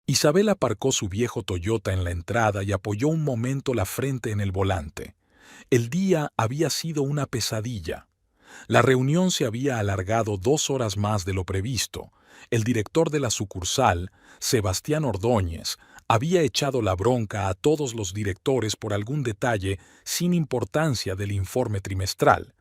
Isabel aparcó su viejo Toyota en la entrada y apoyó un momento la frente en el volante. El día había sido una pesadilla. La reunión se había alargado 2 horas más de lo previsto. El director de la sucursal, Sebastián Ordóñez, había echado la bronca a todos los directores por algún detalle sin importancia del informe trimestral,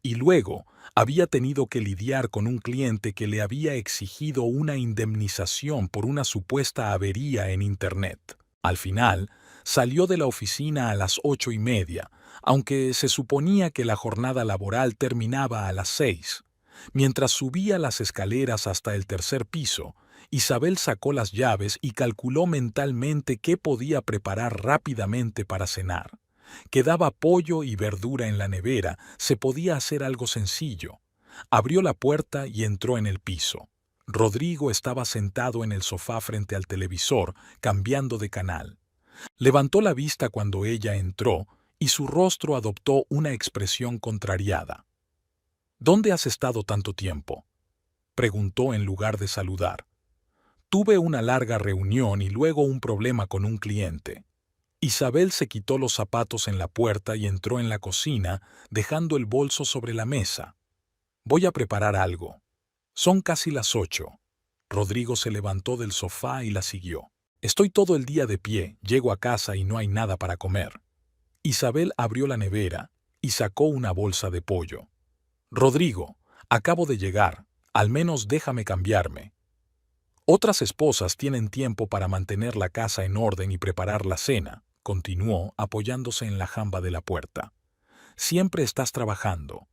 y luego había tenido que lidiar con un cliente que le había exigido una indemnización por una supuesta avería en Internet. Al final, salió de la oficina a las 8:30, aunque se suponía que la jornada laboral terminaba a las 6. Mientras subía las escaleras hasta el tercer piso, Isabel sacó las llaves y calculó mentalmente qué podía preparar rápidamente para cenar. Quedaba pollo y verdura en la nevera, se podía hacer algo sencillo. Abrió la puerta y entró en el piso. Rodrigo estaba sentado en el sofá frente al televisor, cambiando de canal. Levantó la vista cuando ella entró y su rostro adoptó una expresión contrariada. ¿Dónde has estado tanto tiempo?, preguntó en lugar de saludar. Tuve una larga reunión y luego un problema con un cliente. Isabel se quitó los zapatos en la puerta y entró en la cocina, dejando el bolso sobre la mesa. Voy a preparar algo. Son casi las 8. Rodrigo se levantó del sofá y la siguió. Estoy todo el día de pie, llego a casa y no hay nada para comer. Isabel abrió la nevera y sacó una bolsa de pollo. Rodrigo, acabo de llegar, al menos déjame cambiarme. Otras esposas tienen tiempo para mantener la casa en orden y preparar la cena, continuó apoyándose en la jamba de la puerta. Siempre estás trabajando.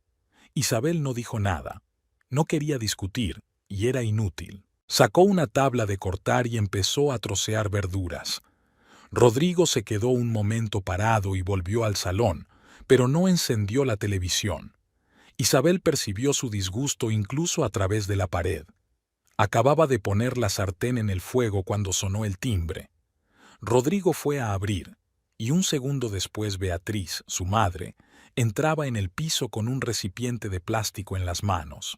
Isabel no dijo nada. No quería discutir, y era inútil. Sacó una tabla de cortar y empezó a trocear verduras. Rodrigo se quedó un momento parado y volvió al salón, pero no encendió la televisión. Isabel percibió su disgusto incluso a través de la pared. Acababa de poner la sartén en el fuego cuando sonó el timbre. Rodrigo fue a abrir, y un segundo después Beatriz, su madre, entraba en el piso con un recipiente de plástico en las manos.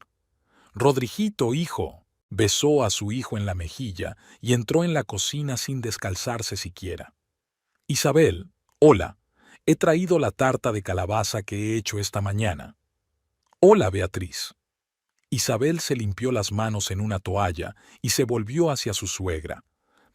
«Rodrigito, hijo», besó a su hijo en la mejilla y entró en la cocina sin descalzarse siquiera. «Isabel, hola, he traído la tarta de calabaza que he hecho esta mañana». «Hola, Beatriz». Isabel se limpió las manos en una toalla y se volvió hacia su suegra.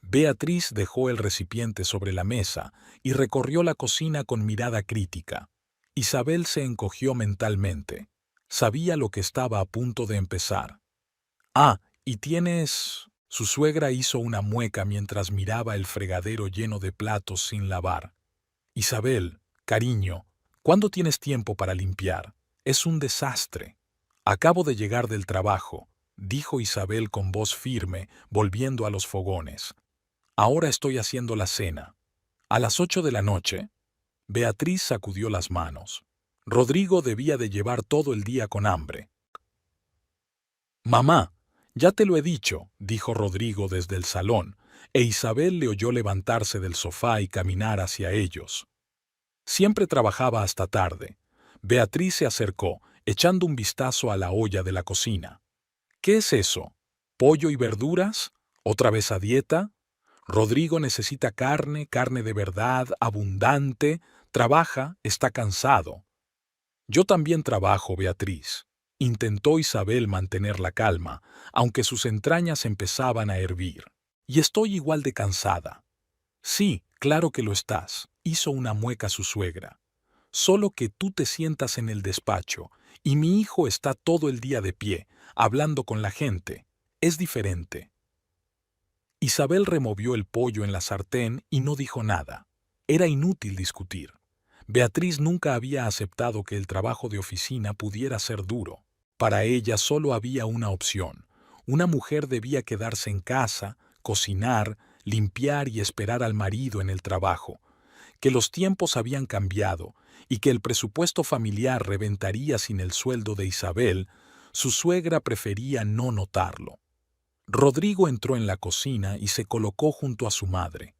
Beatriz dejó el recipiente sobre la mesa y recorrió la cocina con mirada crítica. Isabel se encogió mentalmente. Sabía lo que estaba a punto de empezar. «Ah, ¿y tienes...?» Su suegra hizo una mueca mientras miraba el fregadero lleno de platos sin lavar. «Isabel, cariño, ¿cuándo tienes tiempo para limpiar? Es un desastre». «Acabo de llegar del trabajo», dijo Isabel con voz firme, volviendo a los fogones. «Ahora estoy haciendo la cena. ¿A las 8 de la noche?» Beatriz sacudió las manos. Rodrigo debía de llevar todo el día con hambre. «Mamá, ya te lo he dicho», dijo Rodrigo desde el salón, e Isabel le oyó levantarse del sofá y caminar hacia ellos. Siempre trabajaba hasta tarde. Beatriz se acercó, echando un vistazo a la olla de la cocina. «¿Qué es eso? ¿Pollo y verduras? ¿Otra vez a dieta? Rodrigo necesita carne, carne de verdad, abundante. Trabaja, está cansado». «Yo también trabajo, Beatriz», intentó Isabel mantener la calma, aunque sus entrañas empezaban a hervir. «Y estoy igual de cansada». «Sí, claro que lo estás», hizo una mueca su suegra. «Solo que tú te sientas en el despacho y mi hijo está todo el día de pie, hablando con la gente. Es diferente». Isabel removió el pollo en la sartén y no dijo nada. Era inútil discutir. Beatriz nunca había aceptado que el trabajo de oficina pudiera ser duro. Para ella solo había una opción. Una mujer debía quedarse en casa, cocinar, limpiar y esperar al marido en el trabajo. Que los tiempos habían cambiado y que el presupuesto familiar reventaría sin el sueldo de Isabel, su suegra prefería no notarlo. Rodrigo entró en la cocina y se colocó junto a su madre.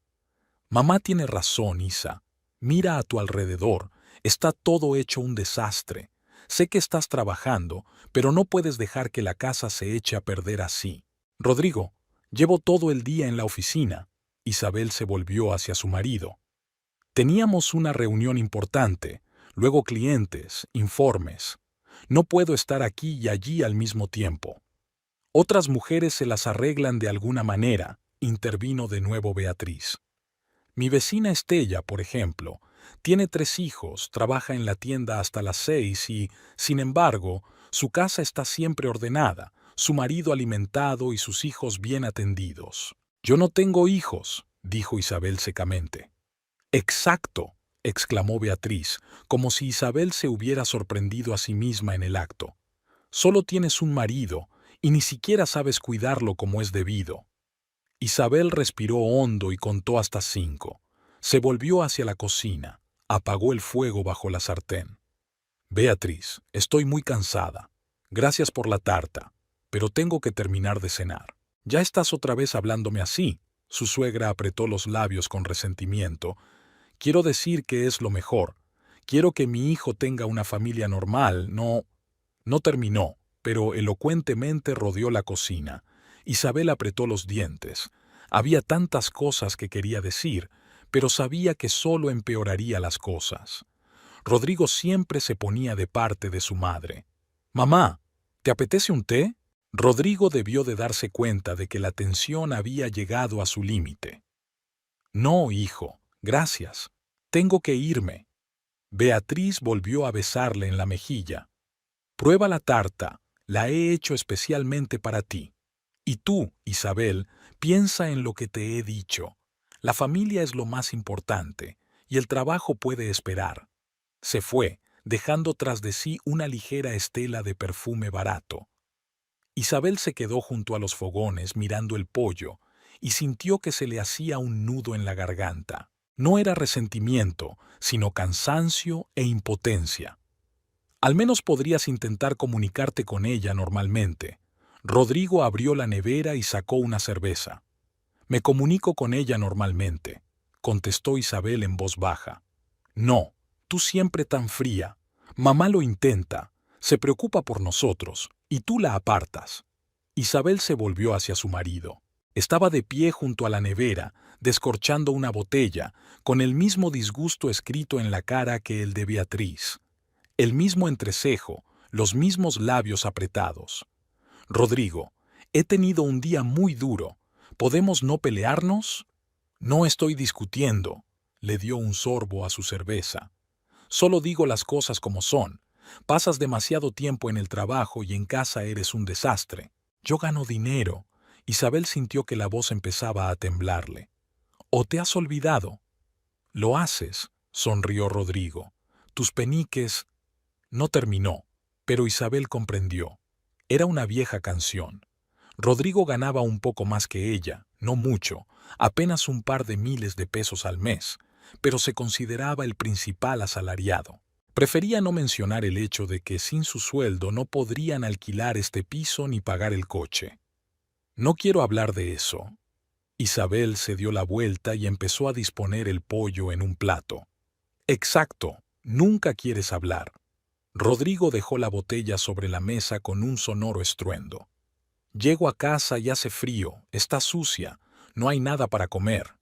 «Mamá tiene razón, Isa. Mira a tu alrededor. Está todo hecho un desastre. Sé que estás trabajando, pero no puedes dejar que la casa se eche a perder así». «Rodrigo, llevo todo el día en la oficina», Isabel se volvió hacia su marido. Teníamos una reunión importante, luego clientes, informes. No puedo estar aquí y allí al mismo tiempo. Otras mujeres se las arreglan de alguna manera, intervino de nuevo Beatriz. Mi vecina Estella, por ejemplo, tiene 3 hijos, trabaja en la tienda hasta las 6 y, sin embargo, su casa está siempre ordenada, su marido alimentado y sus hijos bien atendidos. Yo no tengo hijos, dijo Isabel secamente. Exacto, exclamó Beatriz, como si Isabel se hubiera sorprendido a sí misma en el acto. Solo tienes un marido y ni siquiera sabes cuidarlo como es debido. Isabel respiró hondo y contó hasta 5. Se volvió hacia la cocina, apagó el fuego bajo la sartén. Beatriz, estoy muy cansada. Gracias por la tarta, pero tengo que terminar de cenar. Ya estás otra vez hablándome así. Su suegra apretó los labios con resentimiento. Quiero decir que es lo mejor. Quiero que mi hijo tenga una familia normal, no... No terminó, pero elocuentemente rodeó la cocina. Isabel apretó los dientes. Había tantas cosas que quería decir, pero sabía que solo empeoraría las cosas. Rodrigo siempre se ponía de parte de su madre. «Mamá, ¿te apetece un té?» Rodrigo debió de darse cuenta de que la tensión había llegado a su límite. «No, hijo, gracias. Tengo que irme». Beatriz volvió a besarle en la mejilla. «Prueba la tarta, la he hecho especialmente para ti. Y tú, Isabel, piensa en lo que te he dicho. La familia es lo más importante, y el trabajo puede esperar». Se fue, dejando tras de sí una ligera estela de perfume barato. Isabel se quedó junto a los fogones mirando el pollo y sintió que se le hacía un nudo en la garganta. No era resentimiento, sino cansancio e impotencia. Al menos podrías intentar comunicarte con ella normalmente. Rodrigo abrió la nevera y sacó una cerveza. «Me comunico con ella normalmente», contestó Isabel en voz baja. «No, tú siempre tan fría. Mamá lo intenta, se preocupa por nosotros, y tú la apartas». Isabel se volvió hacia su marido. Estaba de pie junto a la nevera, descorchando una botella, con el mismo disgusto escrito en la cara que el de Beatriz. El mismo entrecejo, los mismos labios apretados. «Rodrigo, he tenido un día muy duro. ¿Podemos no pelearnos?» «No estoy discutiendo», le dio un sorbo a su cerveza. «Solo digo las cosas como son. Pasas demasiado tiempo en el trabajo y en casa eres un desastre. Yo gano dinero». Isabel sintió que la voz empezaba a temblarle. «¿O te has olvidado?» «Lo haces», sonrió Rodrigo. «Tus peniques...» No terminó, pero Isabel comprendió. Era una vieja canción. Rodrigo ganaba un poco más que ella, no mucho, apenas un par de miles de pesos al mes, pero se consideraba el principal asalariado. Prefería no mencionar el hecho de que sin su sueldo no podrían alquilar este piso ni pagar el coche. «No quiero hablar de eso». Isabel se dio la vuelta y empezó a disponer el pollo en un plato. «Exacto, nunca quieres hablar». Rodrigo dejó la botella sobre la mesa con un sonoro estruendo. «Llego a casa y hace frío, está sucia, no hay nada para comer».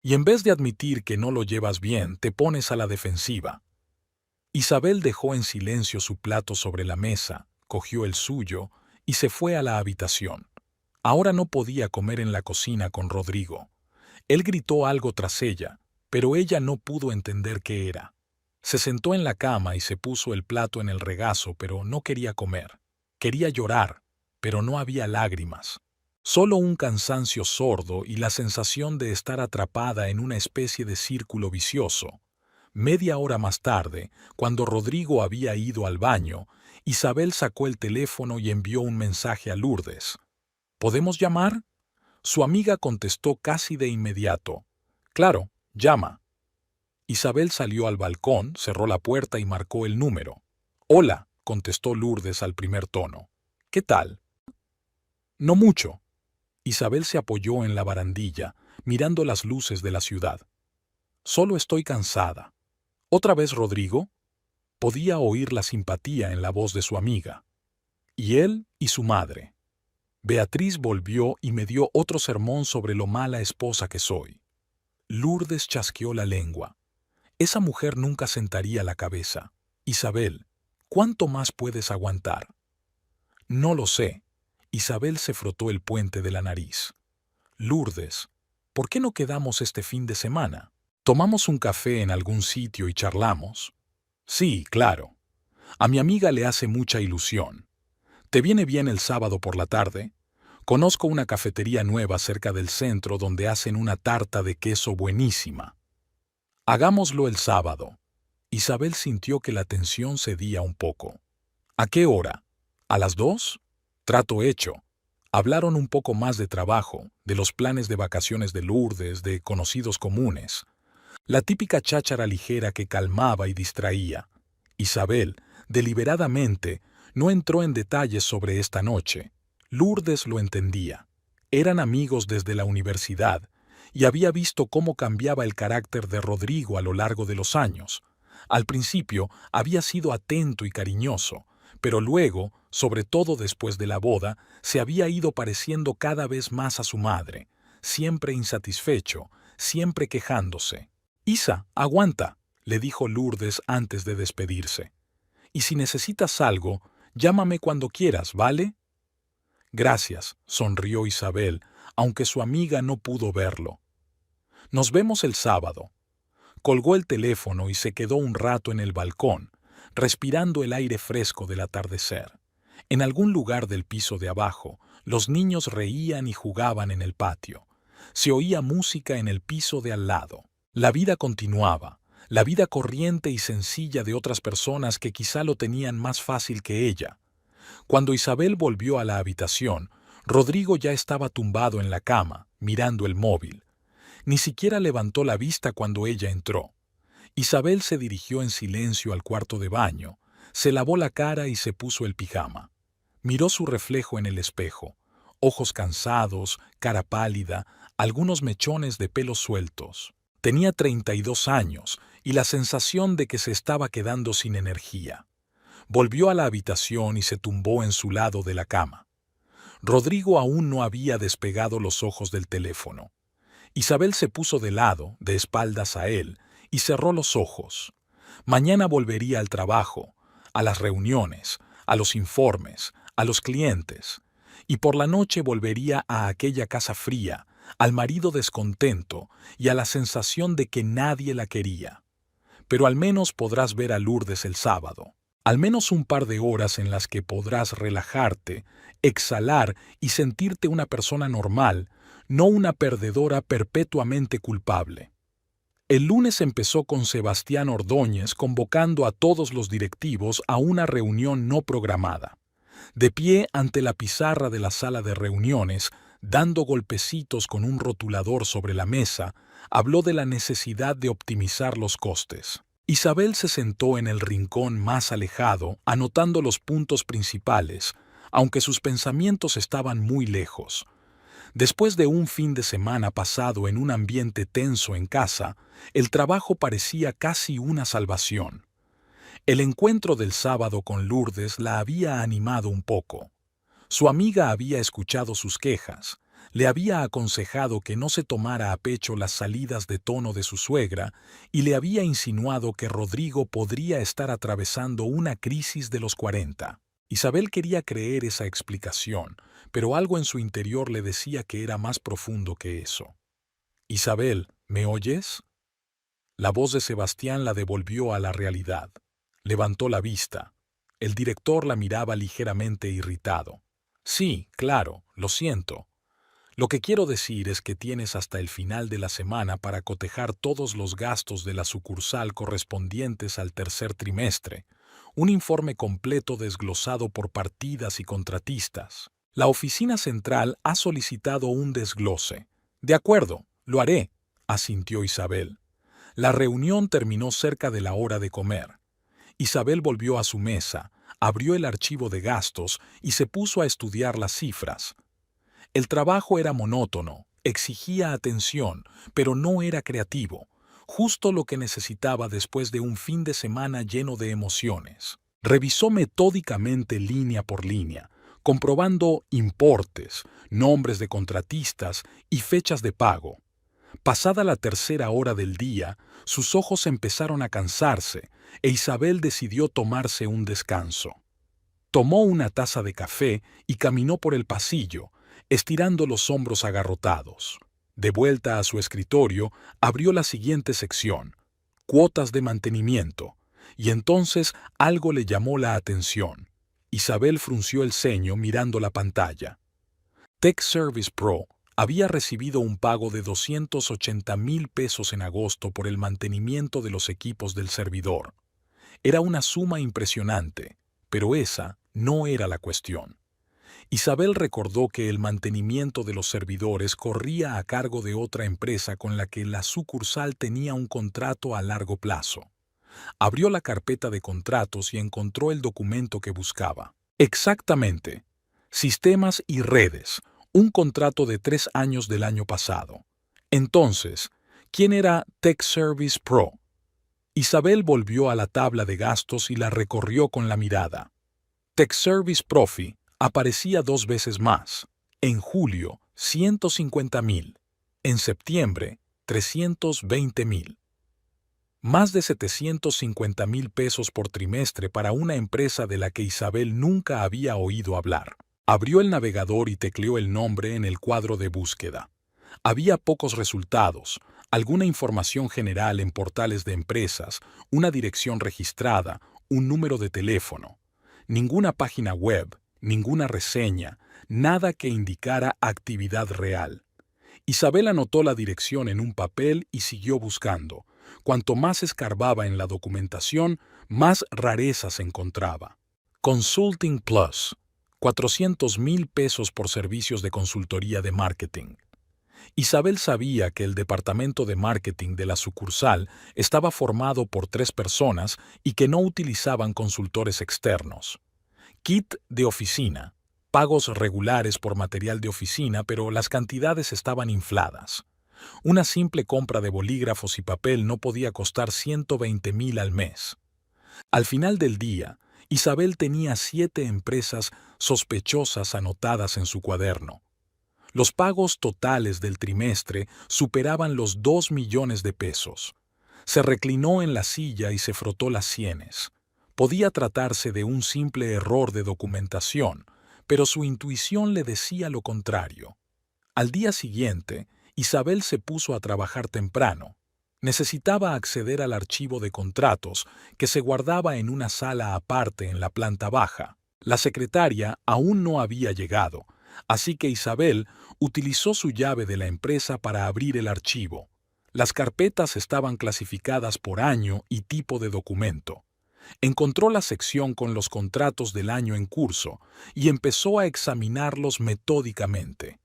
Y en vez de admitir que no lo llevas bien, te pones a la defensiva. Isabel dejó en silencio su plato sobre la mesa, cogió el suyo y se fue a la habitación. Ahora no podía comer en la cocina con Rodrigo. Él gritó algo tras ella, pero ella no pudo entender qué era. Se sentó en la cama y se puso el plato en el regazo, pero no quería comer. Quería llorar, pero no había lágrimas. Solo un cansancio sordo y la sensación de estar atrapada en una especie de círculo vicioso. Media hora más tarde, cuando Rodrigo había ido al baño, Isabel sacó el teléfono y envió un mensaje a Lourdes. «¿Podemos llamar?» Su amiga contestó casi de inmediato. «Claro, llama». Isabel salió al balcón, cerró la puerta y marcó el número. «Hola», contestó Lourdes al primer tono. «¿Qué tal?» «No mucho». Isabel se apoyó en la barandilla, mirando las luces de la ciudad. «Solo estoy cansada». «¿Otra vez Rodrigo?» Podía oír la simpatía en la voz de su amiga. «Y él y su madre». Beatriz volvió y me dio otro sermón sobre lo mala esposa que soy. Lourdes chasqueó la lengua. Esa mujer nunca sentaría la cabeza. Isabel, ¿cuánto más puedes aguantar? No lo sé. Isabel se frotó el puente de la nariz. Lourdes, ¿por qué no quedamos este fin de semana? ¿Tomamos un café en algún sitio y charlamos? Sí, claro. A mi amiga le hace mucha ilusión. ¿Te viene bien el sábado por la tarde? Conozco una cafetería nueva cerca del centro donde hacen una tarta de queso buenísima. Hagámoslo el sábado. Isabel sintió que la tensión cedía un poco. ¿A qué hora? ¿A las 2? Trato hecho. Hablaron un poco más de trabajo, de los planes de vacaciones de Lourdes, de conocidos comunes. La típica cháchara ligera que calmaba y distraía. Isabel, deliberadamente, no entró en detalles sobre esta noche. Lourdes lo entendía. Eran amigos desde la universidad y había visto cómo cambiaba el carácter de Rodrigo a lo largo de los años. Al principio había sido atento y cariñoso, pero luego, sobre todo después de la boda, se había ido pareciendo cada vez más a su madre, siempre insatisfecho, siempre quejándose. «Isa, aguanta», le dijo Lourdes antes de despedirse. «Y si necesitas algo, llámame cuando quieras, ¿vale?» «Gracias», sonrió Isabel, aunque su amiga no pudo verlo. «Nos vemos el sábado». Colgó el teléfono y se quedó un rato en el balcón, respirando el aire fresco del atardecer. En algún lugar del piso de abajo, los niños reían y jugaban en el patio. Se oía música en el piso de al lado. La vida continuaba, la vida corriente y sencilla de otras personas que quizá lo tenían más fácil que ella. Cuando Isabel volvió a la habitación, Rodrigo ya estaba tumbado en la cama, mirando el móvil. Ni siquiera levantó la vista cuando ella entró. Isabel se dirigió en silencio al cuarto de baño, se lavó la cara y se puso el pijama. Miró su reflejo en el espejo, ojos cansados, cara pálida, algunos mechones de pelos sueltos. Tenía 32 años y la sensación de que se estaba quedando sin energía. Volvió a la habitación y se tumbó en su lado de la cama. Rodrigo aún no había despegado los ojos del teléfono. Isabel se puso de lado, de espaldas a él, y cerró los ojos. Mañana volvería al trabajo, a las reuniones, a los informes, a los clientes, y por la noche volvería a aquella casa fría, al marido descontento y a la sensación de que nadie la quería. Pero al menos podrás ver a Lourdes el sábado. Al menos un par de horas en las que podrás relajarte, exhalar y sentirte una persona normal, no una perdedora perpetuamente culpable. El lunes empezó con Sebastián Ordóñez convocando a todos los directivos a una reunión no programada. De pie ante la pizarra de la sala de reuniones, dando golpecitos con un rotulador sobre la mesa, habló de la necesidad de optimizar los costes. Isabel se sentó en el rincón más alejado, anotando los puntos principales, aunque sus pensamientos estaban muy lejos. Después de un fin de semana pasado en un ambiente tenso en casa, el trabajo parecía casi una salvación. El encuentro del sábado con Lourdes la había animado un poco. Su amiga había escuchado sus quejas, le había aconsejado que no se tomara a pecho las salidas de tono de su suegra y le había insinuado que Rodrigo podría estar atravesando una crisis de los 40. Isabel quería creer esa explicación, pero algo en su interior le decía que era más profundo que eso. «Isabel, ¿me oyes?» La voz de Sebastián la devolvió a la realidad. Levantó la vista. El director la miraba ligeramente irritado. «Sí, claro, lo siento. Lo que quiero decir es que tienes hasta el final de la semana para cotejar todos los gastos de la sucursal correspondientes al tercer trimestre, un informe completo desglosado por partidas y contratistas. La oficina central ha solicitado un desglose. De acuerdo, lo haré», asintió Isabel. La reunión terminó cerca de la hora de comer. Isabel volvió a su mesa, abrió el archivo de gastos y se puso a estudiar las cifras. El trabajo era monótono, exigía atención, pero no era creativo, justo lo que necesitaba después de un fin de semana lleno de emociones. Revisó metódicamente línea por línea, comprobando importes, nombres de contratistas y fechas de pago. Pasada la tercera hora del día, sus ojos empezaron a cansarse e Isabel decidió tomarse un descanso. Tomó una taza de café y caminó por el pasillo, estirando los hombros agarrotados. De vuelta a su escritorio, abrió la siguiente sección, cuotas de mantenimiento, y entonces algo le llamó la atención. Isabel frunció el ceño mirando la pantalla. Tech Service Pro había recibido un pago de 280,000 pesos en agosto por el mantenimiento de los equipos del servidor. Era una suma impresionante, pero esa no era la cuestión. Isabel recordó que el mantenimiento de los servidores corría a cargo de otra empresa con la que la sucursal tenía un contrato a largo plazo. Abrió la carpeta de contratos y encontró el documento que buscaba. Exactamente. Sistemas y redes. Un contrato de 3 años del año pasado. Entonces, ¿quién era Tech Service Pro? Isabel volvió a la tabla de gastos y la recorrió con la mirada. Tech Service Profi aparecía 2 veces más. En julio, 150,000. En septiembre, 320,000. Más de 750,000 pesos por trimestre para una empresa de la que Isabel nunca había oído hablar. Abrió el navegador y tecleó el nombre en el cuadro de búsqueda. Había pocos resultados, alguna información general en portales de empresas, una dirección registrada, un número de teléfono. Ninguna página web, ninguna reseña, nada que indicara actividad real. Isabel anotó la dirección en un papel y siguió buscando. Cuanto más escarbaba en la documentación, más rarezas encontraba. Consulting Plus, 400,000 pesos por servicios de consultoría de marketing. Isabel sabía que el departamento de marketing de la sucursal estaba formado por 3 personas y que no utilizaban consultores externos. Kit de oficina, pagos regulares por material de oficina, pero las cantidades estaban infladas. Una simple compra de bolígrafos y papel no podía costar 120,000 al mes. Al final del día, Isabel tenía 7 empresas sospechosas anotadas en su cuaderno. Los pagos totales del trimestre superaban los 2 millones de pesos. Se reclinó en la silla y se frotó las sienes. Podía tratarse de un simple error de documentación, pero su intuición le decía lo contrario. Al día siguiente, Isabel se puso a trabajar temprano. Necesitaba acceder al archivo de contratos que se guardaba en una sala aparte en la planta baja. La secretaria aún no había llegado, así que Isabel utilizó su llave de la empresa para abrir el archivo. Las carpetas estaban clasificadas por año y tipo de documento. Encontró la sección con los contratos del año en curso y empezó a examinarlos metódicamente.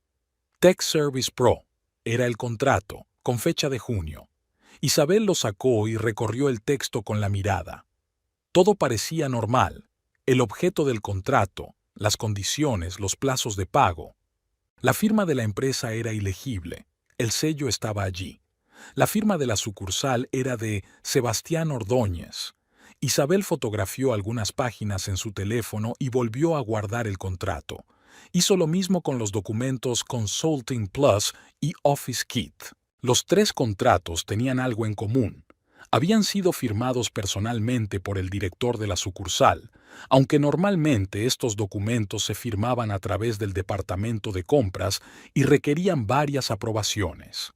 Tech Service Pro era el contrato, con fecha de junio. Isabel lo sacó y recorrió el texto con la mirada. Todo parecía normal. El objeto del contrato, las condiciones, los plazos de pago. La firma de la empresa era ilegible. El sello estaba allí. La firma de la sucursal era de Sebastián Ordóñez. Isabel fotografió algunas páginas en su teléfono y volvió a guardar el contrato. Hizo lo mismo con los documentos Consulting Plus y Office Kit. Los 3 contratos tenían algo en común. Habían sido firmados personalmente por el director de la sucursal, aunque normalmente estos documentos se firmaban a través del departamento de compras y requerían varias aprobaciones.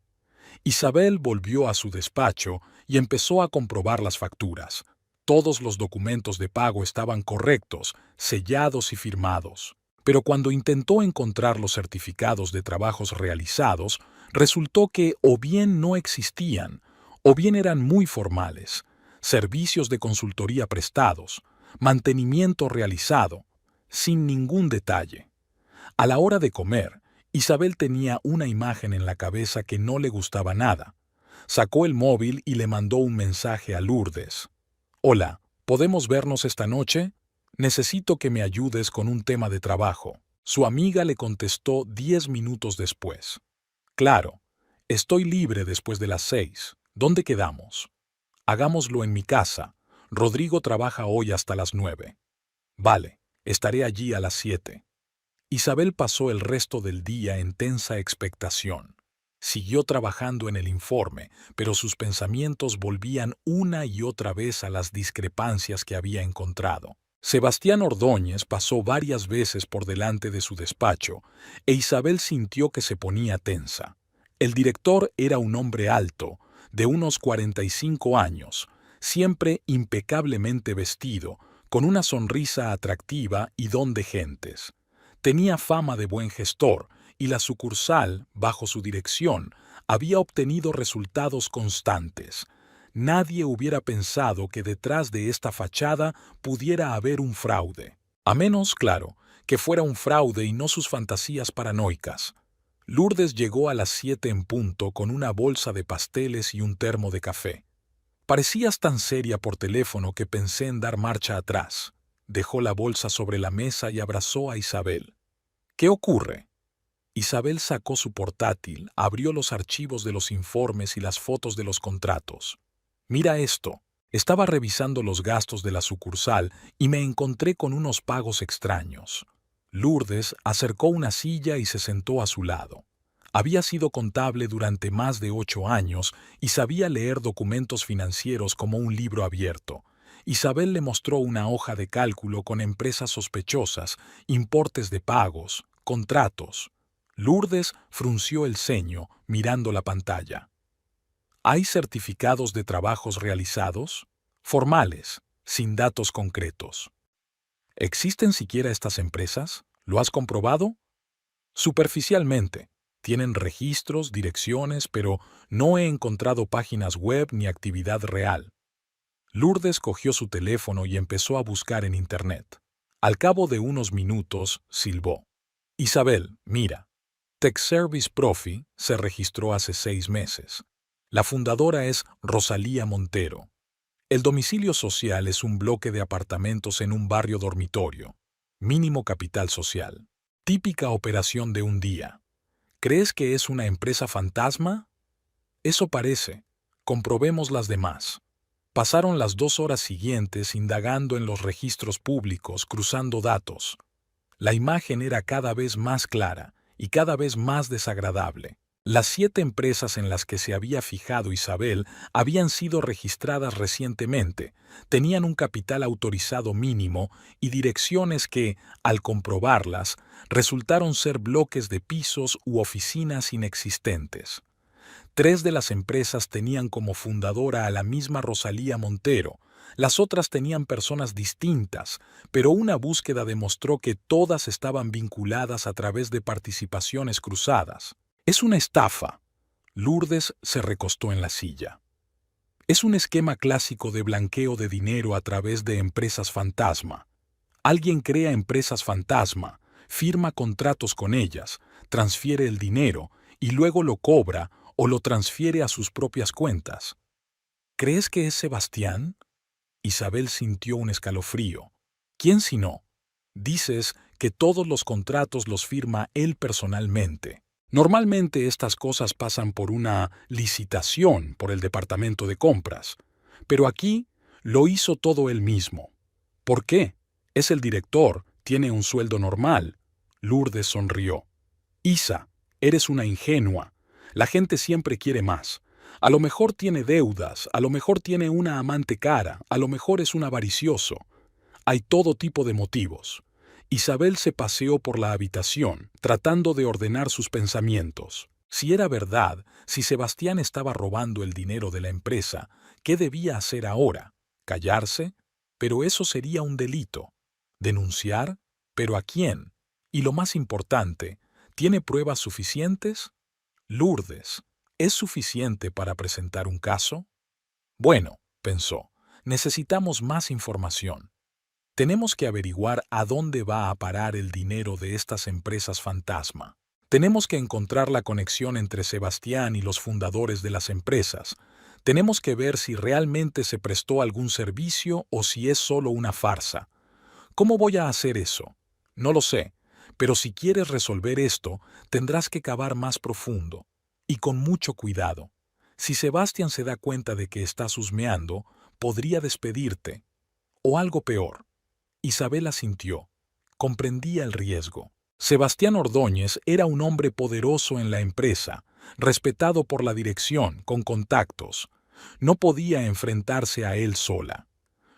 Isabel volvió a su despacho y empezó a comprobar las facturas. Todos los documentos de pago estaban correctos, sellados y firmados. Pero cuando intentó encontrar los certificados de trabajos realizados, resultó que o bien no existían, o bien eran muy formales, servicios de consultoría prestados, mantenimiento realizado, sin ningún detalle. A la hora de comer, Isabel tenía una imagen en la cabeza que no le gustaba nada. Sacó el móvil y le mandó un mensaje a Lourdes. «Hola, ¿podemos vernos esta noche? Necesito que me ayudes con un tema de trabajo». Su amiga le contestó 10 minutos después. «Claro, estoy libre después de las 6. ¿Dónde quedamos?» «Hagámoslo en mi casa. Rodrigo trabaja hoy hasta las 9». «Vale, estaré allí a las 7». Isabel pasó el resto del día en tensa expectación. Siguió trabajando en el informe, pero sus pensamientos volvían una y otra vez a las discrepancias que había encontrado. Sebastián Ordóñez pasó varias veces por delante de su despacho, e Isabel sintió que se ponía tensa. El director era un hombre alto, de unos 45 años, siempre impecablemente vestido, con una sonrisa atractiva y don de gentes. Tenía fama de buen gestor, y la sucursal, bajo su dirección, había obtenido resultados constantes. Nadie hubiera pensado que detrás de esta fachada pudiera haber un fraude. A menos, claro, que fuera un fraude y no sus fantasías paranoicas. Lourdes llegó a las 7 en punto con una bolsa de pasteles y un termo de café. Parecías tan seria por teléfono que pensé en dar marcha atrás. Dejó la bolsa sobre la mesa y abrazó a Isabel. ¿Qué ocurre? Isabel sacó su portátil, abrió los archivos de los informes y las fotos de los contratos. Mira esto. Estaba revisando los gastos de la sucursal y me encontré con unos pagos extraños. Lourdes acercó una silla y se sentó a su lado. Había sido contable durante más de 8 años y sabía leer documentos financieros como un libro abierto. Isabel le mostró una hoja de cálculo con empresas sospechosas, importes de pagos, contratos. Lourdes frunció el ceño mirando la pantalla. ¿Hay certificados de trabajos realizados? Formales, sin datos concretos. ¿Existen siquiera estas empresas? ¿Lo has comprobado? Superficialmente. Tienen registros, direcciones, pero no he encontrado páginas web ni actividad real. Lourdes cogió su teléfono y empezó a buscar en Internet. Al cabo de unos minutos, silbó. Isabel, mira. Tech Service Profi se registró hace 6 meses. La fundadora es Rosalía Montero. El domicilio social es un bloque de apartamentos en un barrio dormitorio. Mínimo capital social. Típica operación de un día. ¿Crees que es una empresa fantasma? Eso parece. Comprobemos las demás. Pasaron las 2 horas siguientes indagando en los registros públicos, cruzando datos. La imagen era cada vez más clara y cada vez más desagradable. Las 7 empresas en las que se había fijado Isabel habían sido registradas recientemente, tenían un capital autorizado mínimo y direcciones que, al comprobarlas, resultaron ser bloques de pisos u oficinas inexistentes. 3 de las empresas tenían como fundadora a la misma Rosalía Montero. Las otras tenían personas distintas, pero una búsqueda demostró que todas estaban vinculadas a través de participaciones cruzadas. Es una estafa. Lourdes se recostó en la silla. Es un esquema clásico de blanqueo de dinero a través de empresas fantasma. Alguien crea empresas fantasma, firma contratos con ellas, transfiere el dinero y luego lo cobra o lo transfiere a sus propias cuentas. ¿Crees que es Sebastián? Isabel sintió un escalofrío. ¿Quién si no? Dices que todos los contratos los firma él personalmente. Normalmente estas cosas pasan por una licitación por el departamento de compras, pero aquí lo hizo todo él mismo. ¿Por qué? Es el director, tiene un sueldo normal. Lourdes sonrió. Isa, eres una ingenua. La gente siempre quiere más. A lo mejor tiene deudas, a lo mejor tiene una amante cara, a lo mejor es un avaricioso. Hay todo tipo de motivos. Isabel se paseó por la habitación, tratando de ordenar sus pensamientos. Si era verdad, si Sebastián estaba robando el dinero de la empresa, ¿qué debía hacer ahora? ¿Callarse? Pero eso sería un delito. ¿Denunciar? ¿Pero a quién? Y lo más importante, ¿tiene pruebas suficientes? Lourdes, ¿es suficiente para presentar un caso? Bueno, pensó, necesitamos más información. Tenemos que averiguar a dónde va a parar el dinero de estas empresas fantasma. Tenemos que encontrar la conexión entre Sebastián y los fundadores de las empresas. Tenemos que ver si realmente se prestó algún servicio o si es solo una farsa. ¿Cómo voy a hacer eso? No lo sé, pero si quieres resolver esto, tendrás que cavar más profundo y con mucho cuidado. Si Sebastián se da cuenta de que estás husmeando, podría despedirte. O algo peor. Isabel asintió. Comprendía el riesgo. Sebastián Ordóñez era un hombre poderoso en la empresa, respetado por la dirección, con contactos. No podía enfrentarse a él sola.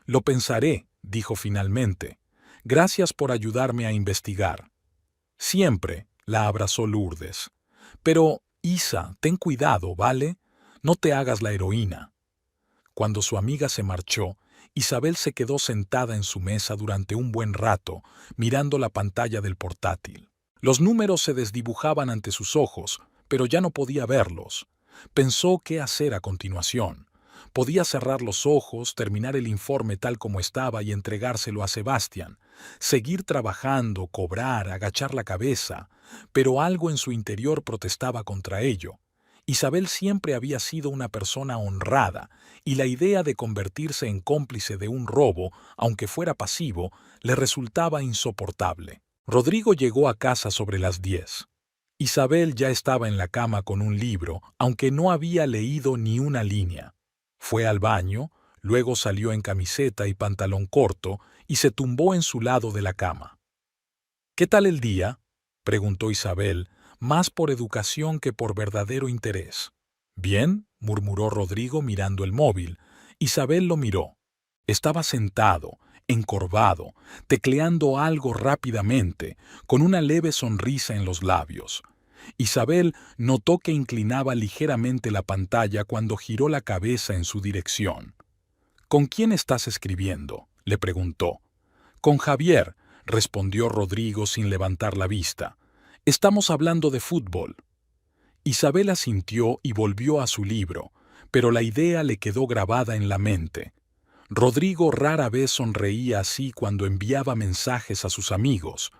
Lo pensaré, dijo finalmente. Gracias por ayudarme a investigar. Siempre, la abrazó Lourdes. Pero, Isa, ten cuidado, ¿vale? No te hagas la heroína. Cuando su amiga se marchó, Isabel se quedó sentada en su mesa durante un buen rato, mirando la pantalla del portátil. Los números se desdibujaban ante sus ojos, pero ya no podía verlos. Pensó qué hacer a continuación. Podía cerrar los ojos, terminar el informe tal como estaba y entregárselo a Sebastián, seguir trabajando, cobrar, agachar la cabeza, pero algo en su interior protestaba contra ello. Isabel siempre había sido una persona honrada, y la idea de convertirse en cómplice de un robo, aunque fuera pasivo, le resultaba insoportable. Rodrigo llegó a casa sobre las 10. Isabel ya estaba en la cama con un libro, aunque no había leído ni una línea. Fue al baño, luego salió en camiseta y pantalón corto y se tumbó en su lado de la cama. «¿Qué tal el día?», preguntó Isabel, más por educación que por verdadero interés. «Bien», murmuró Rodrigo mirando el móvil. Isabel lo miró. Estaba sentado, encorvado, tecleando algo rápidamente, con una leve sonrisa en los labios. Isabel notó que inclinaba ligeramente la pantalla cuando giró la cabeza en su dirección. «¿Con quién estás escribiendo?», le preguntó. «Con Javier», respondió Rodrigo sin levantar la vista. «Estamos hablando de fútbol». Isabel asintió y volvió a su libro, pero la idea le quedó grabada en la mente. Rodrigo rara vez sonreía así cuando enviaba mensajes a sus amigos.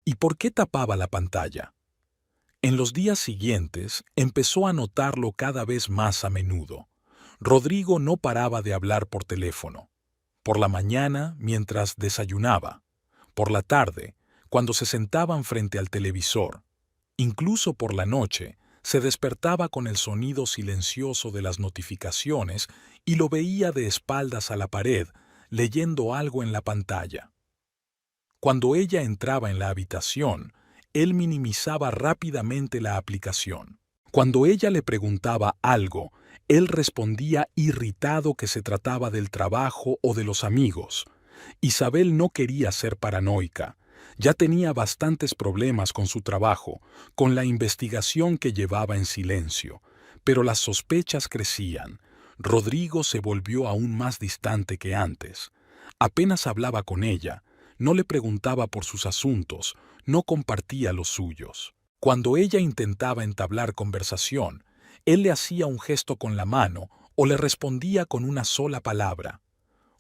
¿Y por qué tapaba la pantalla? En los días siguientes empezó a notarlo cada vez más a menudo. Rodrigo no paraba de hablar por teléfono. Por la mañana, mientras desayunaba. Por la tarde, cuando se sentaban frente al televisor. Incluso por la noche, se despertaba con el sonido silencioso de las notificaciones y lo veía de espaldas a la pared, leyendo algo en la pantalla. Cuando ella entraba en la habitación, él minimizaba rápidamente la aplicación. Cuando ella le preguntaba algo, él respondía irritado que se trataba del trabajo o de los amigos. Isabel no quería ser paranoica. Ya tenía bastantes problemas con su trabajo, con la investigación que llevaba en silencio, pero las sospechas crecían. Rodrigo se volvió aún más distante que antes. Apenas hablaba con ella, no le preguntaba por sus asuntos, no compartía los suyos. Cuando ella intentaba entablar conversación, él le hacía un gesto con la mano o le respondía con una sola palabra.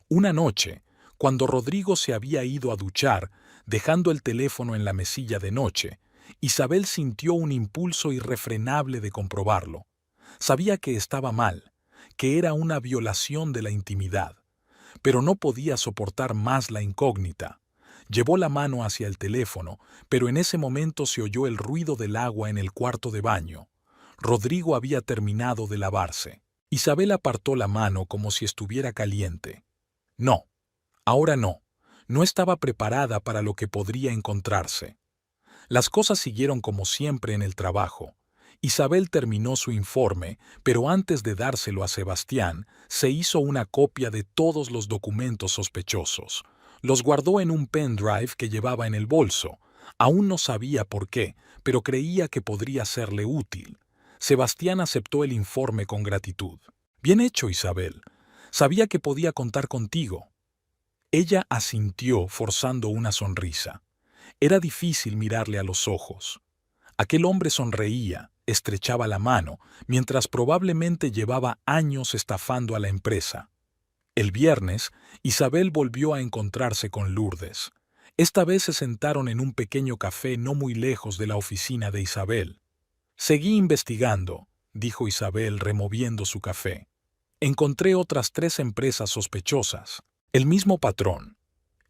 Una noche, cuando Rodrigo se había ido a duchar, dejando el teléfono en la mesilla de noche, Isabel sintió un impulso irrefrenable de comprobarlo. Sabía que estaba mal, que era una violación de la intimidad, pero no podía soportar más la incógnita. Llevó la mano hacia el teléfono, pero en ese momento se oyó el ruido del agua en el cuarto de baño. Rodrigo había terminado de lavarse. Isabel apartó la mano como si estuviera caliente. No, ahora no. No estaba preparada para lo que podría encontrarse. Las cosas siguieron como siempre en el trabajo. Isabel terminó su informe, pero antes de dárselo a Sebastián, se hizo una copia de todos los documentos sospechosos. Los guardó en un pendrive que llevaba en el bolso. Aún no sabía por qué, pero creía que podría serle útil. Sebastián aceptó el informe con gratitud. «Bien hecho, Isabel. Sabía que podía contar contigo». Ella asintió forzando una sonrisa. Era difícil mirarle a los ojos. Aquel hombre sonreía, estrechaba la mano, mientras probablemente llevaba años estafando a la empresa. El viernes, Isabel volvió a encontrarse con Lourdes. Esta vez se sentaron en un pequeño café no muy lejos de la oficina de Isabel. «Seguí investigando», dijo Isabel removiendo su café. «Encontré otras 3 empresas sospechosas. El mismo patrón.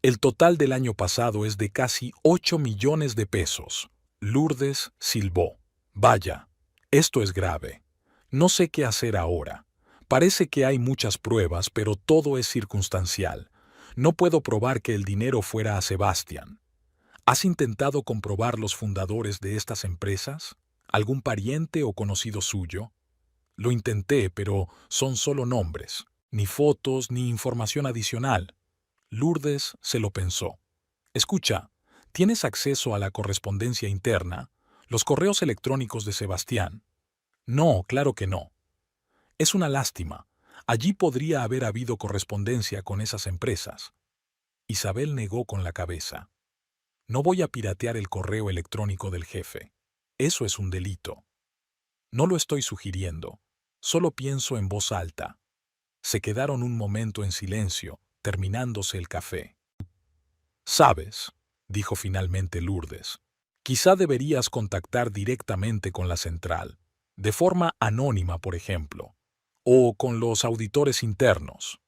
El total del año pasado es de casi 8 millones de pesos». Lourdes silbó. «Vaya, esto es grave. No sé qué hacer ahora. Parece que hay muchas pruebas, pero todo es circunstancial. No puedo probar que el dinero fuera a Sebastián». ¿Has intentado comprobar los fundadores de estas empresas? ¿Algún pariente o conocido suyo? Lo intenté, pero son solo nombres, ni fotos ni información adicional. Lourdes se lo pensó. Escucha, ¿tienes acceso a la correspondencia interna? ¿Los correos electrónicos de Sebastián? No, claro que no. Es una lástima. Allí podría haber habido correspondencia con esas empresas. Isabel negó con la cabeza. No voy a piratear el correo electrónico del jefe. Eso es un delito. No lo estoy sugiriendo. Solo pienso en voz alta. Se quedaron un momento en silencio, terminándose el café. «Sabes», dijo finalmente Lourdes, «quizá deberías contactar directamente con la central, de forma anónima, por ejemplo, o con los auditores internos.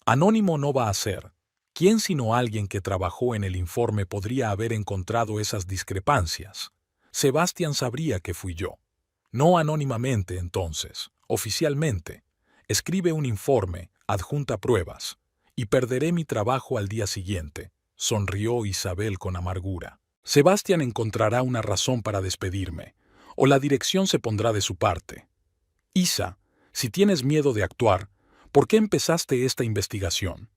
Anónimo no va a ser. ¿Quién sino alguien que trabajó en el informe podría haber encontrado esas discrepancias? Sebastián sabría que fui yo. No anónimamente, entonces, oficialmente. Escribe un informe, adjunta pruebas, y perderé mi trabajo al día siguiente», sonrió Isabel con amargura. «Sebastián encontrará una razón para despedirme, o la dirección se pondrá de su parte. Isa, si tienes miedo de actuar, ¿por qué empezaste esta investigación?».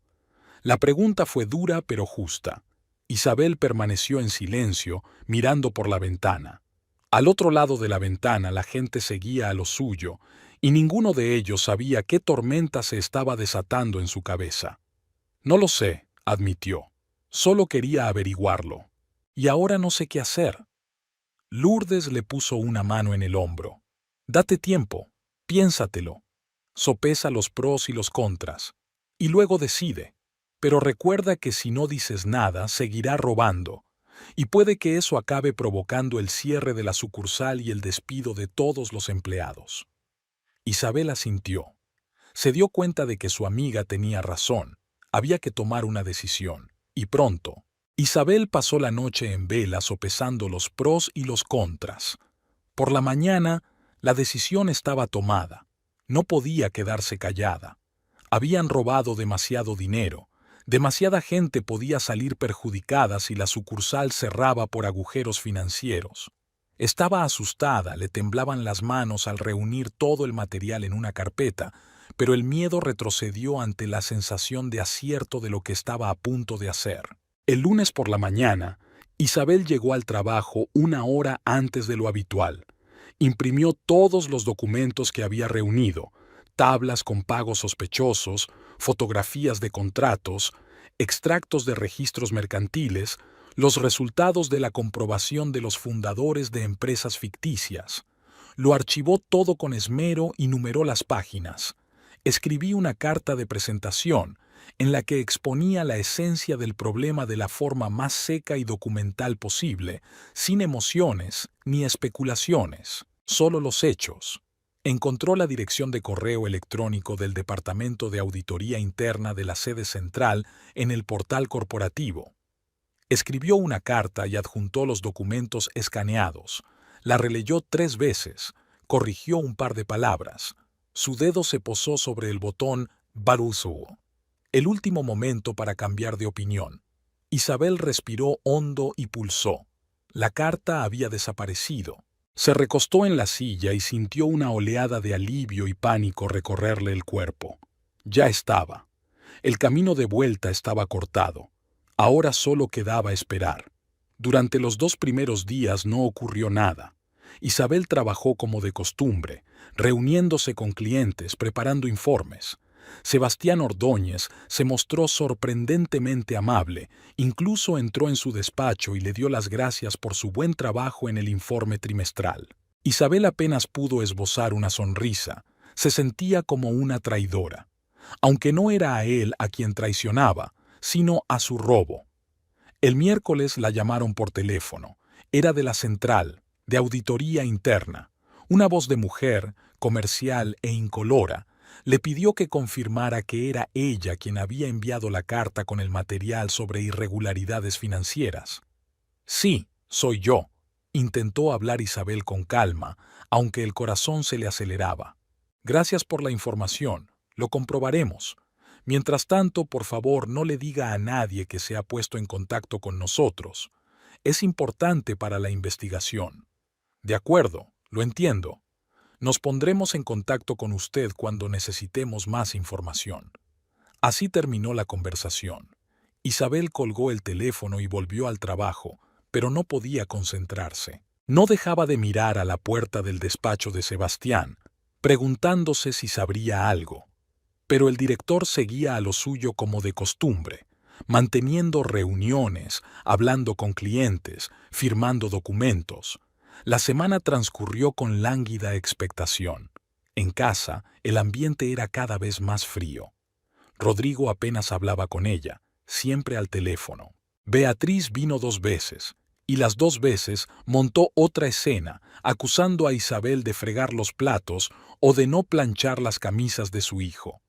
La pregunta fue dura pero justa. Isabel permaneció en silencio, mirando por la ventana. Al otro lado de la ventana la gente seguía a lo suyo, y ninguno de ellos sabía qué tormenta se estaba desatando en su cabeza. «No lo sé», admitió. «Solo quería averiguarlo. Y ahora no sé qué hacer». Lourdes le puso una mano en el hombro. «Date tiempo, piénsatelo. Sopesa los pros y los contras. Y luego decide. Pero recuerda que si no dices nada, seguirá robando. Y puede que eso acabe provocando el cierre de la sucursal y el despido de todos los empleados». Isabel asintió. Se dio cuenta de que su amiga tenía razón. Había que tomar una decisión, y pronto. Isabel pasó la noche en vela sopesando los pros y los contras. Por la mañana, la decisión estaba tomada. No podía quedarse callada. Habían robado demasiado dinero. Demasiada gente podía salir perjudicada si la sucursal cerraba por agujeros financieros. Estaba asustada, le temblaban las manos al reunir todo el material en una carpeta, pero el miedo retrocedió ante la sensación de acierto de lo que estaba a punto de hacer. El lunes por la mañana, Isabel llegó al trabajo una hora antes de lo habitual. Imprimió todos los documentos que había reunido, tablas con pagos sospechosos, fotografías de contratos, extractos de registros mercantiles, los resultados de la comprobación de los fundadores de empresas ficticias. Lo archivó todo con esmero y numeró las páginas. Escribí una carta de presentación en la que exponía la esencia del problema de la forma más seca y documental posible, sin emociones ni especulaciones, solo los hechos. Encontró la dirección de correo electrónico del Departamento de Auditoría Interna de la sede central en el portal corporativo. Escribió una carta y adjuntó los documentos escaneados. La releyó 3 veces, corrigió un par de palabras. Su dedo se posó sobre el botón «Baruzu». El último momento para cambiar de opinión. Isabel respiró hondo y pulsó. La carta había desaparecido. Se recostó en la silla y sintió una oleada de alivio y pánico recorrerle el cuerpo. Ya estaba. El camino de vuelta estaba cortado. Ahora solo quedaba esperar. Durante los 2 primeros días no ocurrió nada. Isabel trabajó como de costumbre, reuniéndose con clientes, preparando informes. Sebastián Ordóñez se mostró sorprendentemente amable, incluso entró en su despacho y le dio las gracias por su buen trabajo en el informe trimestral. Isabel apenas pudo esbozar una sonrisa, se sentía como una traidora, aunque no era a él a quien traicionaba, sino a su robo. El miércoles la llamaron por teléfono, era de la central, de auditoría interna, una voz de mujer, comercial e incolora, le pidió que confirmara que era ella quien había enviado la carta con el material sobre irregularidades financieras. «Sí, soy yo», intentó hablar Isabel con calma, aunque el corazón se le aceleraba. «Gracias por la información, lo comprobaremos. Mientras tanto, por favor, no le diga a nadie que se ha puesto en contacto con nosotros. Es importante para la investigación. De acuerdo, lo entiendo. Nos pondremos en contacto con usted cuando necesitemos más información. Así terminó la conversación. Isabel colgó el teléfono y volvió al trabajo, pero no podía concentrarse. No dejaba de mirar a la puerta del despacho de Sebastián, preguntándose si sabría algo. Pero el director seguía a lo suyo como de costumbre, manteniendo reuniones, hablando con clientes, firmando documentos. La semana transcurrió con lánguida expectación. En casa, el ambiente era cada vez más frío. Rodrigo apenas hablaba con ella, siempre al teléfono. Beatriz vino 2 veces, y las 2 veces montó otra escena, acusando a Isabel de fregar los platos o de no planchar las camisas de su hijo.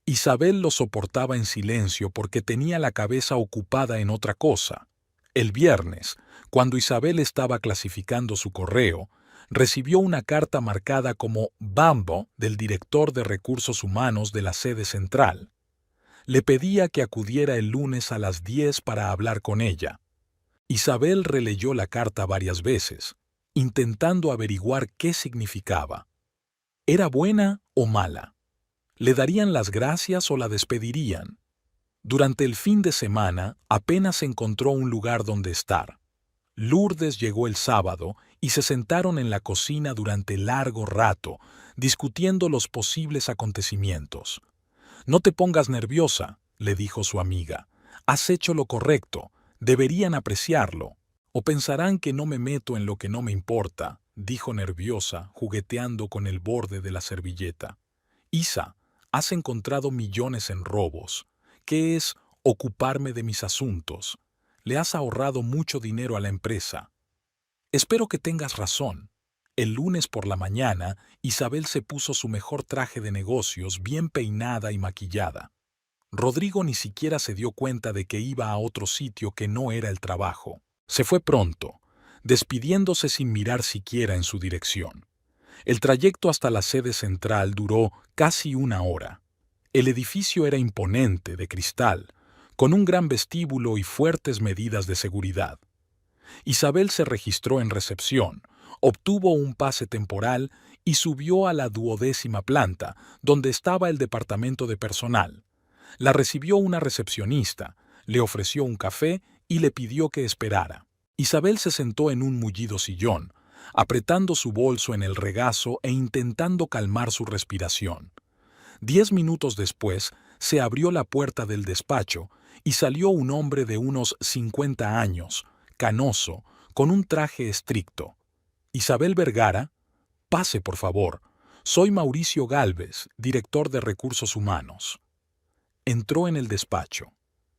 Isabel lo soportaba en silencio porque tenía la cabeza ocupada en otra cosa. El viernes, cuando Isabel estaba clasificando su correo, recibió una carta marcada como Bambo del director de Recursos Humanos de la sede central. Le pedía que acudiera el lunes a las 10 para hablar con ella. Isabel releyó la carta varias veces, intentando averiguar qué significaba. ¿Era buena o mala? ¿Le darían las gracias o la despedirían? Durante el fin de semana apenas encontró un lugar donde estar. Lourdes llegó el sábado y se sentaron en la cocina durante largo rato, discutiendo los posibles acontecimientos. «No te pongas nerviosa», le dijo su amiga. «Has hecho lo correcto. Deberían apreciarlo. O pensarán que no me meto en lo que no me importa», dijo nerviosa, jugueteando con el borde de la servilleta. «Isa, has encontrado millones en robos. ¿Qué es ocuparme de mis asuntos? Le has ahorrado mucho dinero a la empresa». «Espero que tengas razón». El lunes por la mañana, Isabel se puso su mejor traje de negocios, bien peinada y maquillada. Rodrigo ni siquiera se dio cuenta de que iba a otro sitio que no era el trabajo. Se fue pronto, despidiéndose sin mirar siquiera en su dirección. El trayecto hasta la sede central duró casi 1 hora. El edificio era imponente, de cristal, con un gran vestíbulo y fuertes medidas de seguridad. Isabel se registró en recepción, obtuvo un pase temporal y subió a la 12ª planta, donde estaba el departamento de personal. La recibió una recepcionista, le ofreció un café y le pidió que esperara. Isabel se sentó en un mullido sillón, apretando su bolso en el regazo e intentando calmar su respiración. 10 minutos después, se abrió la puerta del despacho y salió un hombre de unos 50 años, canoso, con un traje estricto. «Isabel Vergara, pase por favor. Soy Mauricio Gálvez, director de Recursos Humanos». Entró en el despacho.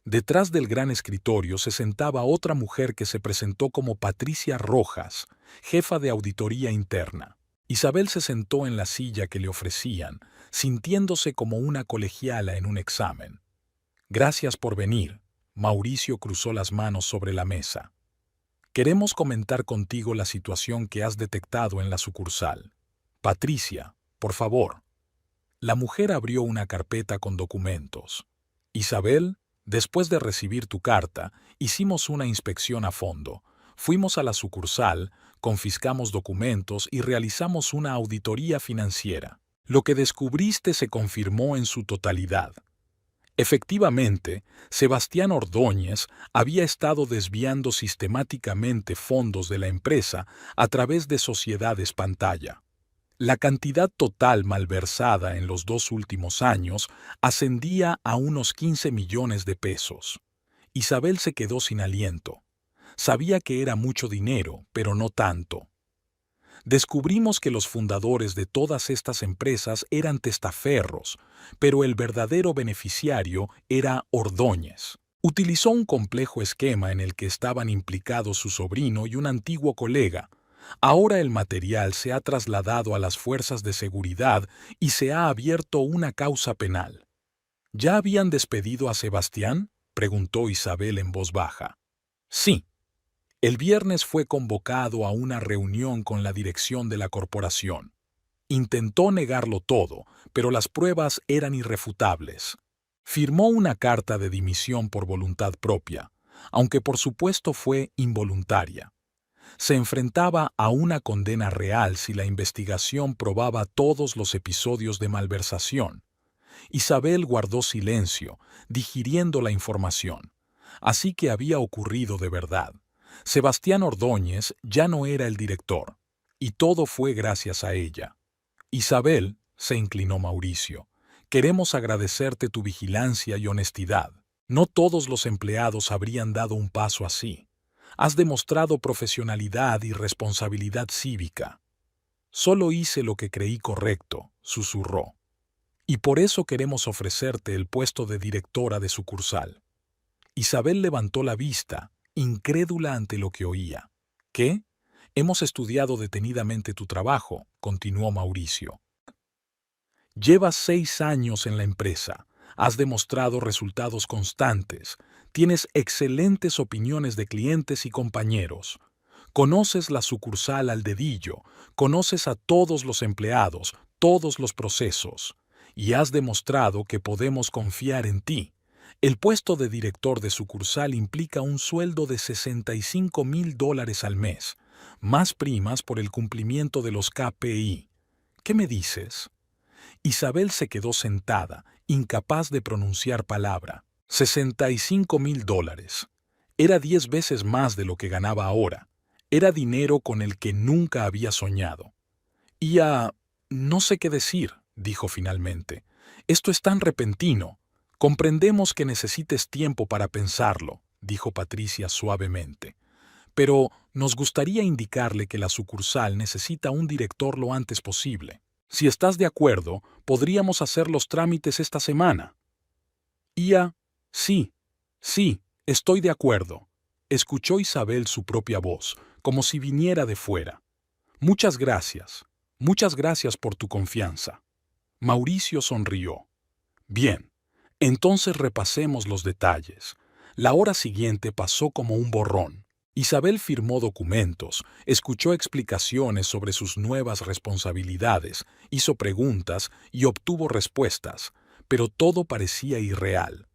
Detrás del gran escritorio se sentaba otra mujer que se presentó como Patricia Rojas, jefa de auditoría interna. Isabel se sentó en la silla que le ofrecían, sintiéndose como una colegiala en un examen. «Gracias por venir». Mauricio cruzó las manos sobre la mesa. «Queremos comentar contigo la situación que has detectado en la sucursal. Patricia, por favor». La mujer abrió una carpeta con documentos. «Isabel, después de recibir tu carta, hicimos una inspección a fondo. Fuimos a la sucursal, confiscamos documentos y realizamos una auditoría financiera. Lo que descubriste se confirmó en su totalidad. Efectivamente, Sebastián Ordóñez había estado desviando sistemáticamente fondos de la empresa a través de sociedades pantalla. La cantidad total malversada en los 2 últimos años ascendía a unos 15 millones de pesos. Isabel se quedó sin aliento. Sabía que era mucho dinero, pero no tanto. Descubrimos que los fundadores de todas estas empresas eran testaferros, pero el verdadero beneficiario era Ordóñez. Utilizó un complejo esquema en el que estaban implicados su sobrino y un antiguo colega. Ahora el material se ha trasladado a las fuerzas de seguridad y se ha abierto una causa penal. ¿Ya habían despedido a Sebastián?, preguntó Isabel en voz baja. Sí. El viernes fue convocado a una reunión con la dirección de la corporación. Intentó negarlo todo, pero las pruebas eran irrefutables. Firmó una carta de dimisión por voluntad propia, aunque por supuesto fue involuntaria. Se enfrentaba a una condena real si la investigación probaba todos los episodios de malversación. Isabel guardó silencio, digiriendo la información. Así que había ocurrido de verdad. Sebastián Ordóñez ya no era el director, y todo fue gracias a ella. Isabel, se inclinó Mauricio, queremos agradecerte tu vigilancia y honestidad. No todos los empleados habrían dado un paso así. Has demostrado profesionalidad y responsabilidad cívica. Solo hice lo que creí correcto, susurró. Y por eso queremos ofrecerte el puesto de directora de sucursal. Isabel levantó la vista, incrédula ante lo que oía. ¿Qué? Hemos estudiado detenidamente tu trabajo, continuó Mauricio. Llevas 6 años en la empresa, has demostrado resultados constantes, tienes excelentes opiniones de clientes y compañeros. Conoces la sucursal al dedillo, conoces a todos los empleados, todos los procesos, y has demostrado que podemos confiar en ti. El puesto de director de sucursal implica un sueldo de $65,000 al mes, más primas por el cumplimiento de los KPI. ¿Qué me dices? Isabel se quedó sentada, incapaz de pronunciar palabra. $65,000. Era 10 veces más de lo que ganaba ahora. Era dinero con el que nunca había soñado. No sé qué decir, dijo finalmente. Esto es tan repentino. Comprendemos que necesites tiempo para pensarlo, dijo Patricia suavemente. Pero nos gustaría indicarle que la sucursal necesita un director lo antes posible. Si estás de acuerdo, podríamos hacer los trámites esta semana. Sí, estoy de acuerdo. Escuchó Isabel su propia voz, como si viniera de fuera. Muchas gracias por tu confianza. Mauricio sonrió. Bien, entonces repasemos los detalles. La hora siguiente pasó como un borrón. Isabel firmó documentos, escuchó explicaciones sobre sus nuevas responsabilidades, hizo preguntas y obtuvo respuestas, pero todo parecía irreal.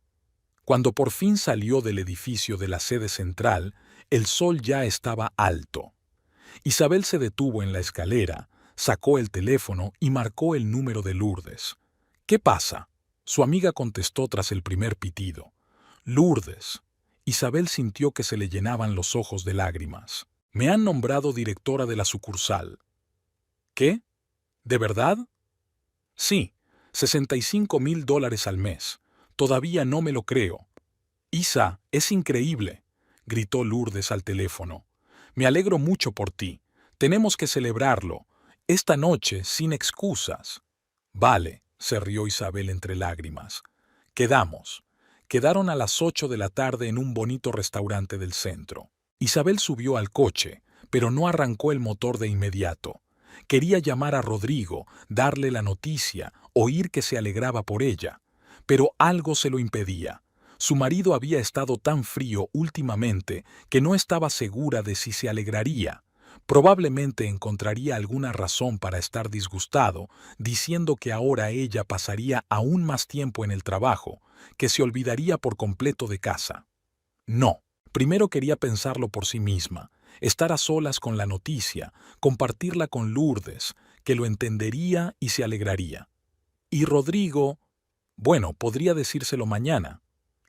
Cuando por fin salió del edificio de la sede central, el sol ya estaba alto. Isabel se detuvo en la escalera, sacó el teléfono y marcó el número de Lourdes. ¿Qué pasa? Su amiga contestó tras el primer pitido. Lourdes. Isabel sintió que se le llenaban los ojos de lágrimas. Me han nombrado directora de la sucursal. ¿Qué? ¿De verdad? Sí, $65,000 al mes. Todavía no me lo creo. Isa, es increíble, gritó Lourdes al teléfono. Me alegro mucho por ti. Tenemos que celebrarlo. Esta noche, sin excusas. Vale, se rió Isabel entre lágrimas. Quedamos. Quedaron a las 8 de la tarde en un bonito restaurante del centro. Isabel subió al coche, pero no arrancó el motor de inmediato. Quería llamar a Rodrigo, darle la noticia, oír que se alegraba por ella. Pero algo se lo impedía. Su marido había estado tan frío últimamente que no estaba segura de si se alegraría. Probablemente encontraría alguna razón para estar disgustado, diciendo que ahora ella pasaría aún más tiempo en el trabajo, que se olvidaría por completo de casa. No, primero quería pensarlo por sí misma, estar a solas con la noticia, compartirla con Lourdes, que lo entendería y se alegraría. Y Rodrigo, bueno, podría decírselo mañana.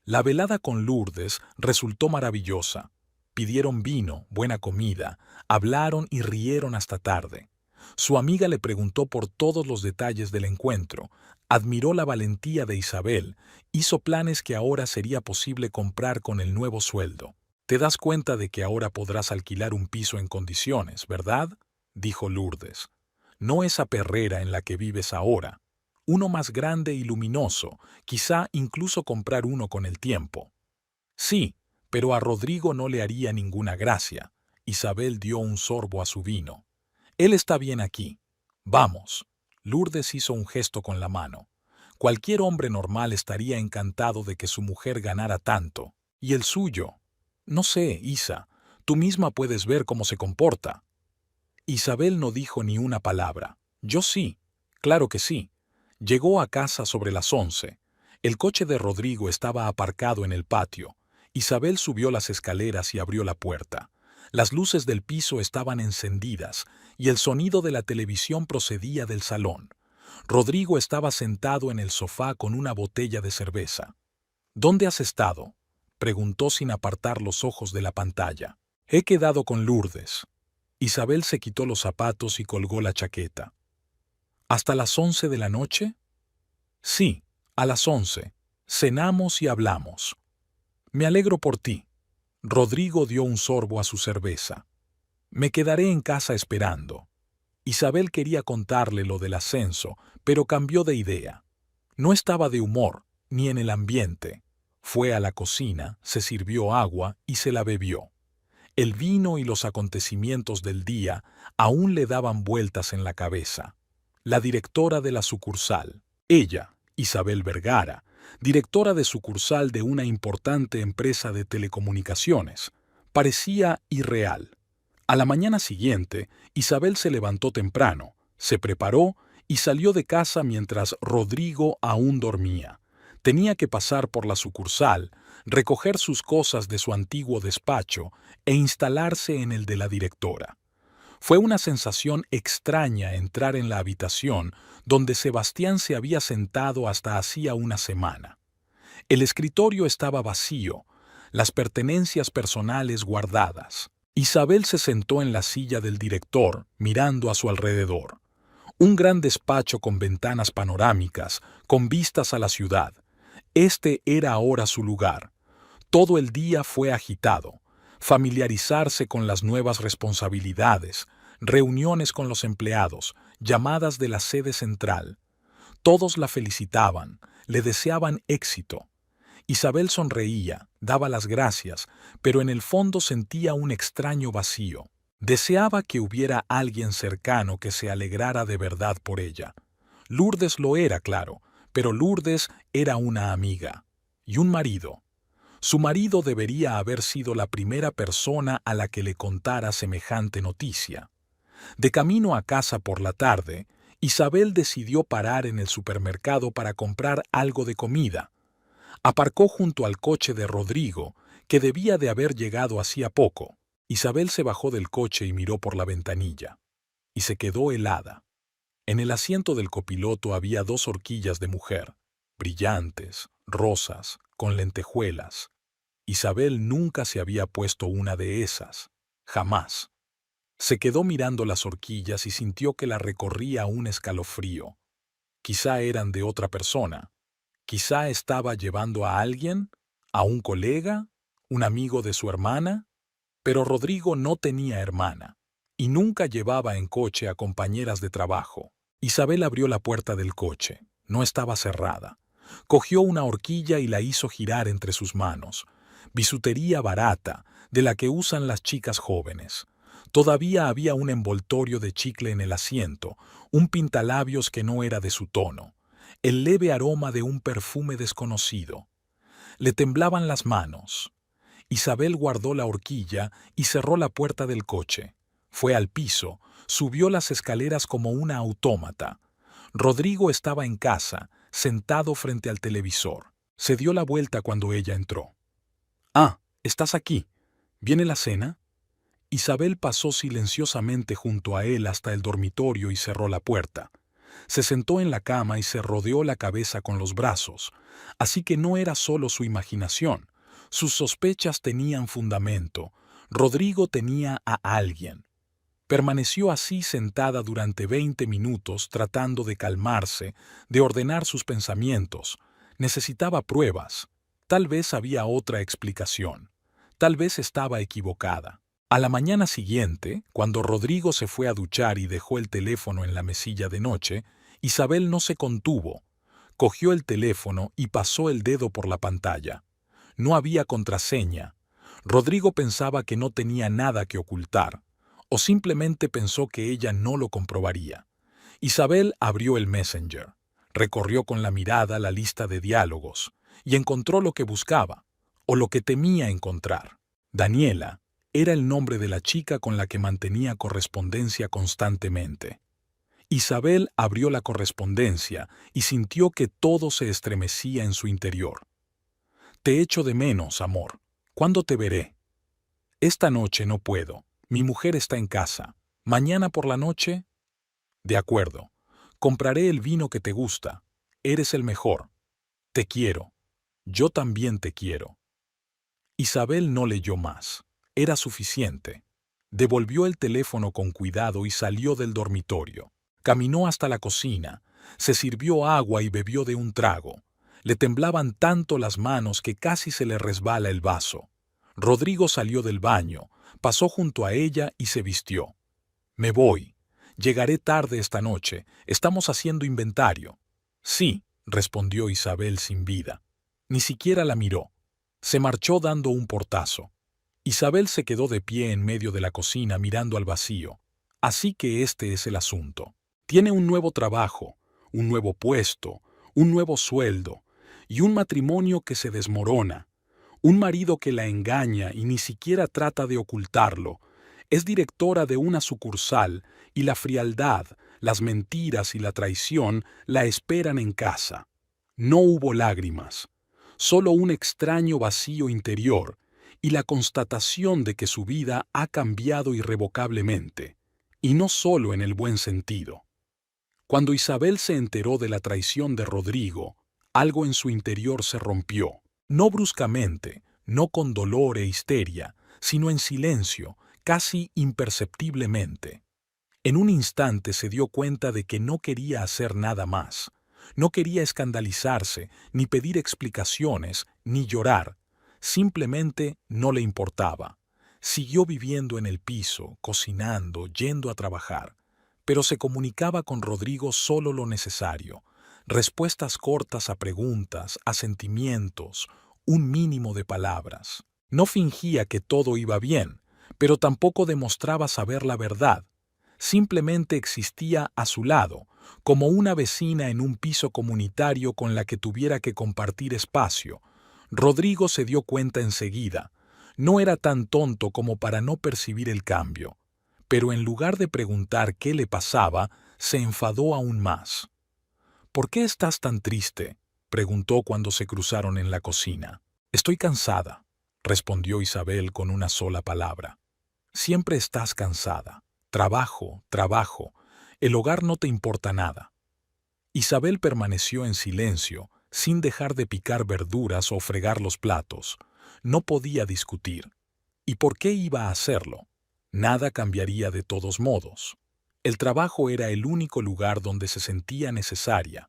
La velada con Lourdes resultó maravillosa. Pidieron vino, buena comida, hablaron y rieron hasta tarde. Su amiga le preguntó por todos los detalles del encuentro, admiró la valentía de Isabel, hizo planes que ahora sería posible comprar con el nuevo sueldo. Te das cuenta de que ahora podrás alquilar un piso en condiciones, ¿verdad? Dijo Lourdes. No esa perrera en la que vives ahora. Uno más grande y luminoso, quizá incluso comprar uno con el tiempo. Sí, pero a Rodrigo no le haría ninguna gracia. Isabel dio un sorbo a su vino. Él está bien aquí. Vamos. Lourdes hizo un gesto con la mano. Cualquier hombre normal estaría encantado de que su mujer ganara tanto. ¿Y el suyo? No sé, Isa. Tú misma puedes ver cómo se comporta. Isabel no dijo ni una palabra. Yo sí. Claro que sí. Llegó a casa sobre las 11. El coche de Rodrigo estaba aparcado en el patio. Isabel subió las escaleras y abrió la puerta. Las luces del piso estaban encendidas y el sonido de la televisión procedía del salón. Rodrigo estaba sentado en el sofá con una botella de cerveza. ¿Dónde has estado?, preguntó sin apartar los ojos de la pantalla. He quedado con Lourdes. Isabel se quitó los zapatos y colgó la chaqueta. ¿Hasta las 11 de la noche? Sí, a las 11. Cenamos y hablamos. Me alegro por ti. Rodrigo dio un sorbo a su cerveza. Me quedaré en casa esperando. Isabel quería contarle lo del ascenso, pero cambió de idea. No estaba de humor, ni en el ambiente. Fue a la cocina, se sirvió agua y se la bebió. El vino y los acontecimientos del día aún le daban vueltas en la cabeza. La directora de la sucursal, ella, Isabel Vergara, directora de sucursal de una importante empresa de telecomunicaciones, parecía irreal. A la mañana siguiente, Isabel se levantó temprano, se preparó y salió de casa mientras Rodrigo aún dormía. Tenía que pasar por la sucursal, recoger sus cosas de su antiguo despacho e instalarse en el de la directora. Fue una sensación extraña entrar en la habitación donde Sebastián se había sentado hasta hacía una semana. El escritorio estaba vacío, las pertenencias personales guardadas. Isabel se sentó en la silla del director, mirando a su alrededor. Un gran despacho con ventanas panorámicas, con vistas a la ciudad. Este era ahora su lugar. Todo el día fue agitado. Familiarizarse con las nuevas responsabilidades, reuniones con los empleados, llamadas de la sede central. Todos la felicitaban, le deseaban éxito. Isabel sonreía, daba las gracias, pero en el fondo sentía un extraño vacío. Deseaba que hubiera alguien cercano que se alegrara de verdad por ella. Lourdes lo era, claro, pero Lourdes era una amiga. Y un marido. Su marido debería haber sido la primera persona a la que le contara semejante noticia. De camino a casa por la tarde, Isabel decidió parar en el supermercado para comprar algo de comida. Aparcó junto al coche de Rodrigo, que debía de haber llegado hacía poco. Isabel se bajó del coche y miró por la ventanilla. Y se quedó helada. En el asiento del copiloto había 2 horquillas de mujer, brillantes, rosas, con lentejuelas. Isabel nunca se había puesto una de esas. Jamás. Se quedó mirando las horquillas y sintió que la recorría un escalofrío. Quizá eran de otra persona. Quizá estaba llevando a alguien, a un colega, un amigo de su hermana. Pero Rodrigo no tenía hermana, y nunca llevaba en coche a compañeras de trabajo. Isabel abrió la puerta del coche. No estaba cerrada. Cogió una horquilla y la hizo girar entre sus manos. Bisutería barata, de la que usan las chicas jóvenes. Todavía había un envoltorio de chicle en el asiento, un pintalabios que no era de su tono, el leve aroma de un perfume desconocido. Le temblaban las manos. Isabel guardó la horquilla y cerró la puerta del coche. Fue al piso, subió las escaleras como una autómata. Rodrigo estaba en casa, sentado frente al televisor. Se dio la vuelta cuando ella entró. «Ah, estás aquí. ¿Viene la cena?» Isabel pasó silenciosamente junto a él hasta el dormitorio y cerró la puerta. Se sentó en la cama y se rodeó la cabeza con los brazos, así que no era solo su imaginación. Sus sospechas tenían fundamento. Rodrigo tenía a alguien. Permaneció así sentada durante 20 minutos tratando de calmarse, de ordenar sus pensamientos. Necesitaba pruebas. Tal vez había otra explicación. Tal vez estaba equivocada. A la mañana siguiente, cuando Rodrigo se fue a duchar y dejó el teléfono en la mesilla de noche, Isabel no se contuvo. Cogió el teléfono y pasó el dedo por la pantalla. No había contraseña. Rodrigo pensaba que no tenía nada que ocultar, o simplemente pensó que ella no lo comprobaría. Isabel abrió el Messenger, recorrió con la mirada la lista de diálogos y encontró lo que buscaba, o lo que temía encontrar. Daniela era el nombre de la chica con la que mantenía correspondencia constantemente. Isabel abrió la correspondencia y sintió que todo se estremecía en su interior. «Te echo de menos, amor. ¿Cuándo te veré? Esta noche no puedo. Mi mujer está en casa. ¿Mañana por la noche? De acuerdo. Compraré el vino que te gusta. Eres el mejor. Te quiero. Yo también te quiero. Isabel no leyó más. Era suficiente. Devolvió el teléfono con cuidado y salió del dormitorio. Caminó hasta la cocina. Se sirvió agua y bebió de un trago. Le temblaban tanto las manos que casi se le resbala el vaso. Rodrigo salió del baño, pasó junto a ella y se vistió. Me voy. Llegaré tarde esta noche. Estamos haciendo inventario. Sí, respondió Isabel sin vida. Ni siquiera la miró. Se marchó dando un portazo. Isabel se quedó de pie en medio de la cocina mirando al vacío. Así que este es el asunto. Tiene un nuevo trabajo, un nuevo puesto, un nuevo sueldo y un matrimonio que se desmorona. Un marido que la engaña y ni siquiera trata de ocultarlo. Es directora de una sucursal y la frialdad, las mentiras y la traición la esperan en casa. No hubo lágrimas, solo un extraño vacío interior y la constatación de que su vida ha cambiado irrevocablemente, y no solo en el buen sentido. Cuando Isabel se enteró de la traición de Rodrigo, algo en su interior se rompió. No bruscamente, no con dolor e histeria, sino en silencio, casi imperceptiblemente. En un instante se dio cuenta de que no quería hacer nada más. No quería escandalizarse, ni pedir explicaciones, ni llorar. Simplemente no le importaba. Siguió viviendo en el piso, cocinando, yendo a trabajar. Pero se comunicaba con Rodrigo solo lo necesario. Respuestas cortas a preguntas, a sentimientos, un mínimo de palabras. No fingía que todo iba bien, pero tampoco demostraba saber la verdad. Simplemente existía a su lado, como una vecina en un piso comunitario con la que tuviera que compartir espacio. Rodrigo se dio cuenta enseguida. No era tan tonto como para no percibir el cambio. Pero en lugar de preguntar qué le pasaba, se enfadó aún más. ¿Por qué estás tan triste?, preguntó cuando se cruzaron en la cocina. Estoy cansada, respondió Isabel con una sola palabra. Siempre estás cansada. Trabajo, trabajo. El hogar no te importa nada. Isabel permaneció en silencio, sin dejar de picar verduras o fregar los platos. No podía discutir. ¿Y por qué iba a hacerlo? Nada cambiaría de todos modos. El trabajo era el único lugar donde se sentía necesaria.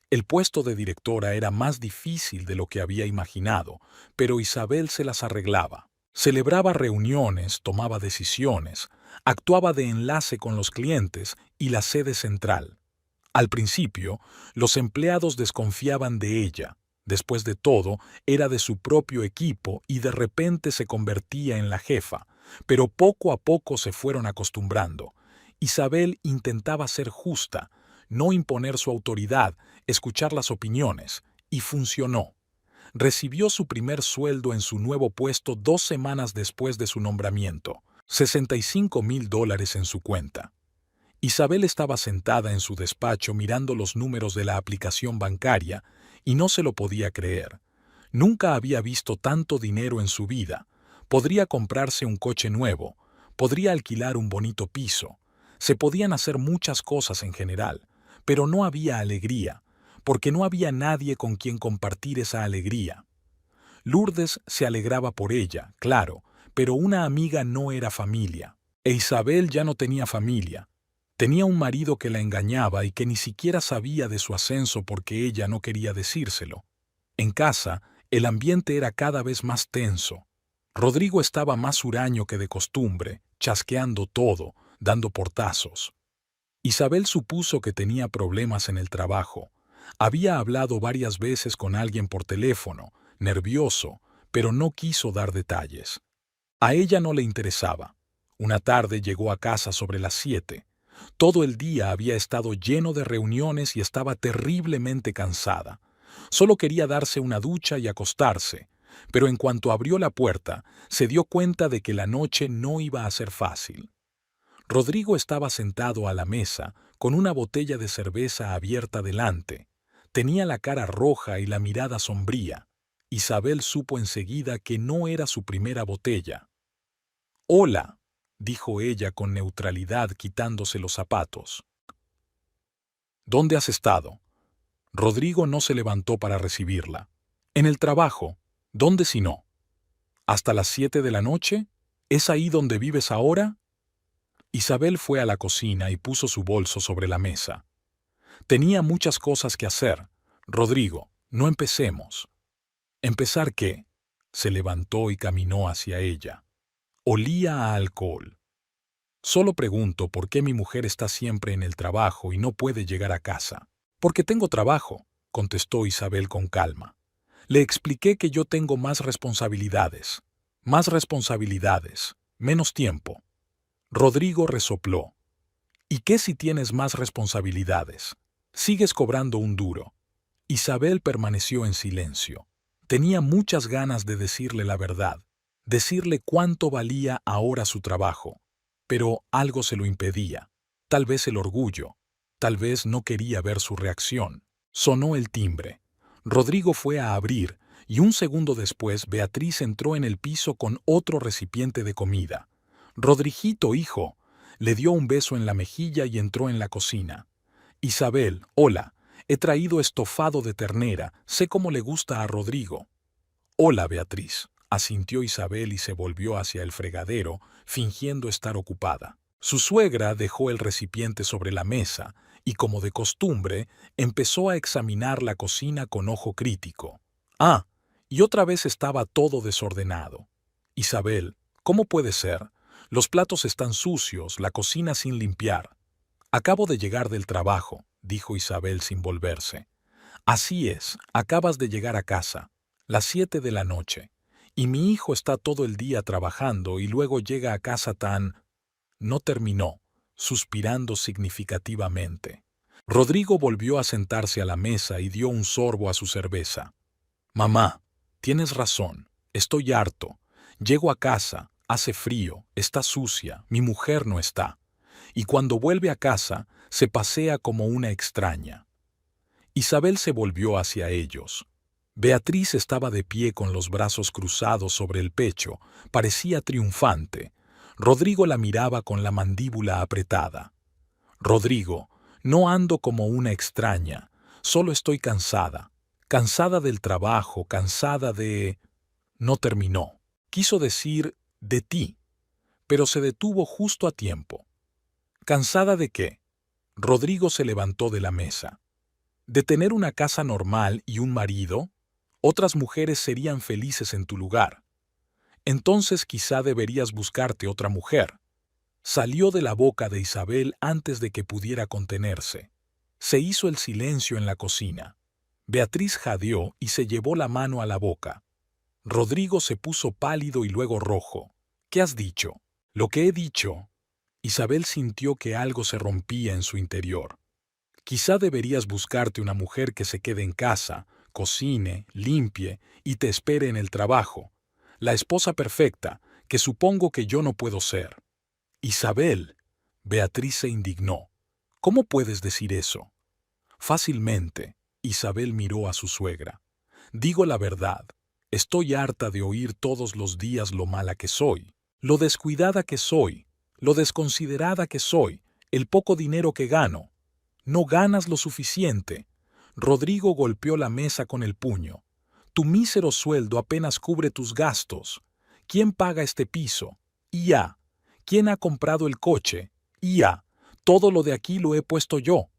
El puesto de directora era más difícil de lo que había imaginado, pero Isabel se las arreglaba. Celebraba reuniones, tomaba decisiones, actuaba de enlace con los clientes y la sede central. Al principio, los empleados desconfiaban de ella. Después de todo, era de su propio equipo y de repente se convertía en la jefa, pero poco a poco se fueron acostumbrando. Isabel intentaba ser justa, no imponer su autoridad, escuchar las opiniones, y funcionó. Recibió su primer sueldo en su nuevo puesto 2 semanas después de su nombramiento, $65,000 en su cuenta. Isabel estaba sentada en su despacho mirando los números de la aplicación bancaria y no se lo podía creer. Nunca había visto tanto dinero en su vida. Podría comprarse un coche nuevo, podría alquilar un bonito piso. Se podían hacer muchas cosas en general, pero no había alegría, porque no había nadie con quien compartir esa alegría. Lourdes se alegraba por ella, claro, pero una amiga no era familia. E Isabel ya no tenía familia. Tenía un marido que la engañaba y que ni siquiera sabía de su ascenso porque ella no quería decírselo. En casa, el ambiente era cada vez más tenso. Rodrigo estaba más huraño que de costumbre, chasqueando todo, dando portazos. Isabel supuso que tenía problemas en el trabajo. Había hablado varias veces con alguien por teléfono, nervioso, pero no quiso dar detalles. A ella no le interesaba. Una tarde llegó a casa sobre las 7. Todo el día había estado lleno de reuniones y estaba terriblemente cansada. Solo quería darse una ducha y acostarse, pero en cuanto abrió la puerta, se dio cuenta de que la noche no iba a ser fácil. Rodrigo estaba sentado a la mesa, con una botella de cerveza abierta delante. Tenía la cara roja y la mirada sombría. Isabel supo enseguida que no era su primera botella. «Hola», dijo ella con neutralidad quitándose los zapatos. «¿Dónde has estado?» Rodrigo no se levantó para recibirla. «En el trabajo. ¿Dónde si no?» «¿Hasta las 7 de la noche? ¿Es ahí donde vives ahora?» Isabel fue a la cocina y puso su bolso sobre la mesa. «Tenía muchas cosas que hacer. Rodrigo, no empecemos». «¿Empezar qué?» Se levantó y caminó hacia ella. Olía a alcohol. «Solo pregunto por qué mi mujer está siempre en el trabajo y no puede llegar a casa». «Porque tengo trabajo», contestó Isabel con calma. «Le expliqué que yo tengo más responsabilidades. Más responsabilidades, menos tiempo». Rodrigo resopló. «¿Y qué si tienes más responsabilidades? Sigues cobrando un duro». Isabel permaneció en silencio. Tenía muchas ganas de decirle la verdad, decirle cuánto valía ahora su trabajo, pero algo se lo impedía. Tal vez el orgullo, tal vez no quería ver su reacción. Sonó el timbre. Rodrigo fue a abrir, y un segundo después Beatriz entró en el piso con otro recipiente de comida. «Rodriguito, hijo», le dio un beso en la mejilla y entró en la cocina. «Isabel, hola, he traído estofado de ternera, sé cómo le gusta a Rodrigo». «Hola, Beatriz», asintió Isabel y se volvió hacia el fregadero, fingiendo estar ocupada. Su suegra dejó el recipiente sobre la mesa y, como de costumbre, empezó a examinar la cocina con ojo crítico. «Ah, y otra vez estaba todo desordenado». «Isabel, ¿cómo puede ser? Los platos están sucios, la cocina sin limpiar». «Acabo de llegar del trabajo», dijo Isabel sin volverse. «Así es, acabas de llegar a casa, las 7 de la noche, y mi hijo está todo el día trabajando y luego llega a casa tan...». No terminó, suspirando significativamente. Rodrigo volvió a sentarse a la mesa y dio un sorbo a su cerveza. «Mamá, tienes razón, estoy harto. Llego a casa, hace frío, está sucia, mi mujer no está. Y cuando vuelve a casa, se pasea como una extraña». Isabel se volvió hacia ellos. Beatriz estaba de pie con los brazos cruzados sobre el pecho, parecía triunfante. Rodrigo la miraba con la mandíbula apretada. «Rodrigo, no ando como una extraña, solo estoy cansada. Cansada del trabajo, cansada de...». No terminó. Quiso decir «de ti», pero se detuvo justo a tiempo. «¿Cansada de qué?» Rodrigo se levantó de la mesa. «¿De tener una casa normal y un marido? Otras mujeres serían felices en tu lugar. Entonces quizá deberías buscarte otra mujer». Salió de la boca de Isabel antes de que pudiera contenerse. Se hizo el silencio en la cocina. Beatriz jadeó y se llevó la mano a la boca. Rodrigo se puso pálido y luego rojo. «¿Qué has dicho?» «Lo que he dicho». Isabel sintió que algo se rompía en su interior. «Quizá deberías buscarte una mujer que se quede en casa, cocine, limpie y te espere en el trabajo. La esposa perfecta, que supongo que yo no puedo ser». «Isabel», Beatriz se indignó. «¿Cómo puedes decir eso?» «Fácilmente», Isabel miró a su suegra. «Digo la verdad. Estoy harta de oír todos los días lo mala que soy, lo descuidada que soy, lo desconsiderada que soy, el poco dinero que gano. No ganas lo suficiente». Rodrigo golpeó la mesa con el puño. «Tu mísero sueldo apenas cubre tus gastos. ¿Quién paga este piso? Y ya. ¿Quién ha comprado el coche? Y ya. Todo lo de aquí lo he puesto yo».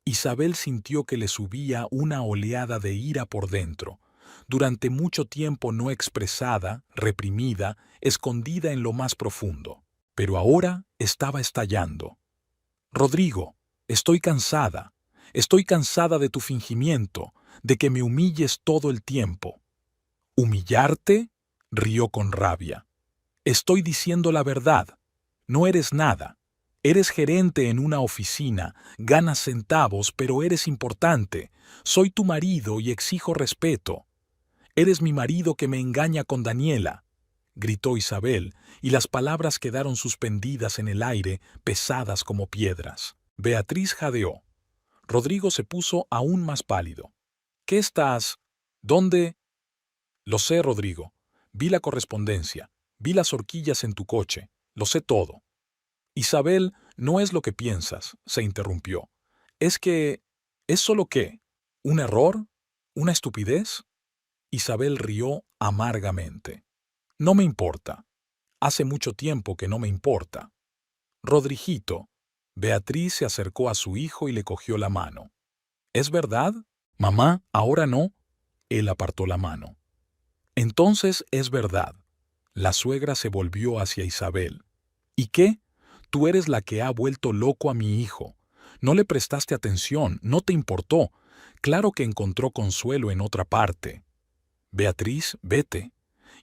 Isabel sintió que le subía una oleada de ira por dentro, durante mucho tiempo no expresada, reprimida, escondida en lo más profundo. Pero ahora estaba estallando. «Rodrigo, estoy cansada. Estoy cansada de tu fingimiento, de que me humilles todo el tiempo». «¿Humillarte?», rió con rabia. «Estoy diciendo la verdad. No eres nada. Eres gerente en una oficina, ganas centavos, pero eres importante. Soy tu marido y exijo respeto». «Eres mi marido que me engaña con Daniela», gritó Isabel, y las palabras quedaron suspendidas en el aire, pesadas como piedras. Beatriz jadeó. Rodrigo se puso aún más pálido. «¿Qué estás? ¿Dónde?» Lo sé, Rodrigo. Vi la correspondencia. Vi las horquillas en tu coche. Lo sé todo. Isabel, no es lo que piensas, se interrumpió. Es que... ¿Es solo qué? ¿Un error? ¿Una estupidez? Isabel rió amargamente. No me importa. Hace mucho tiempo que no me importa. Rodrijito. Beatriz se acercó a su hijo y le cogió la mano. ¿Es verdad? Mamá, ahora no. Él apartó la mano. Entonces es verdad. La suegra se volvió hacia Isabel. ¿Y qué? Tú eres la que ha vuelto loco a mi hijo. No le prestaste atención, no te importó. Claro que encontró consuelo en otra parte. Beatriz, vete.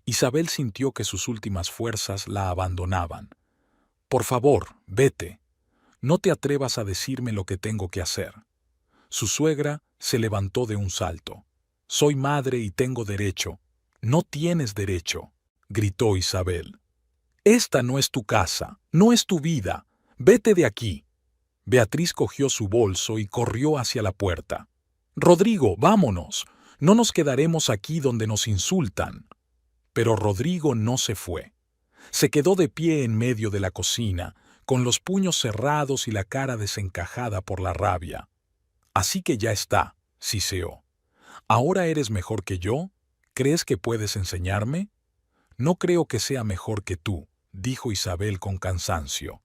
Isabel sintió que sus últimas fuerzas la abandonaban. Por favor, vete. No te atrevas a decirme lo que tengo que hacer. Su suegra se levantó de un salto. Soy madre y tengo derecho. No tienes derecho, gritó Isabel. Esta no es tu casa, no es tu vida. Vete de aquí. Beatriz cogió su bolso y corrió hacia la puerta. Rodrigo, vámonos. No nos quedaremos aquí donde nos insultan. Pero Rodrigo no se fue. Se quedó de pie en medio de la cocina, con los puños cerrados y la cara desencajada por la rabia. Así que ya está, siseó. ¿Ahora eres mejor que yo? ¿Crees que puedes enseñarme? No creo que sea mejor que tú, dijo Isabel con cansancio.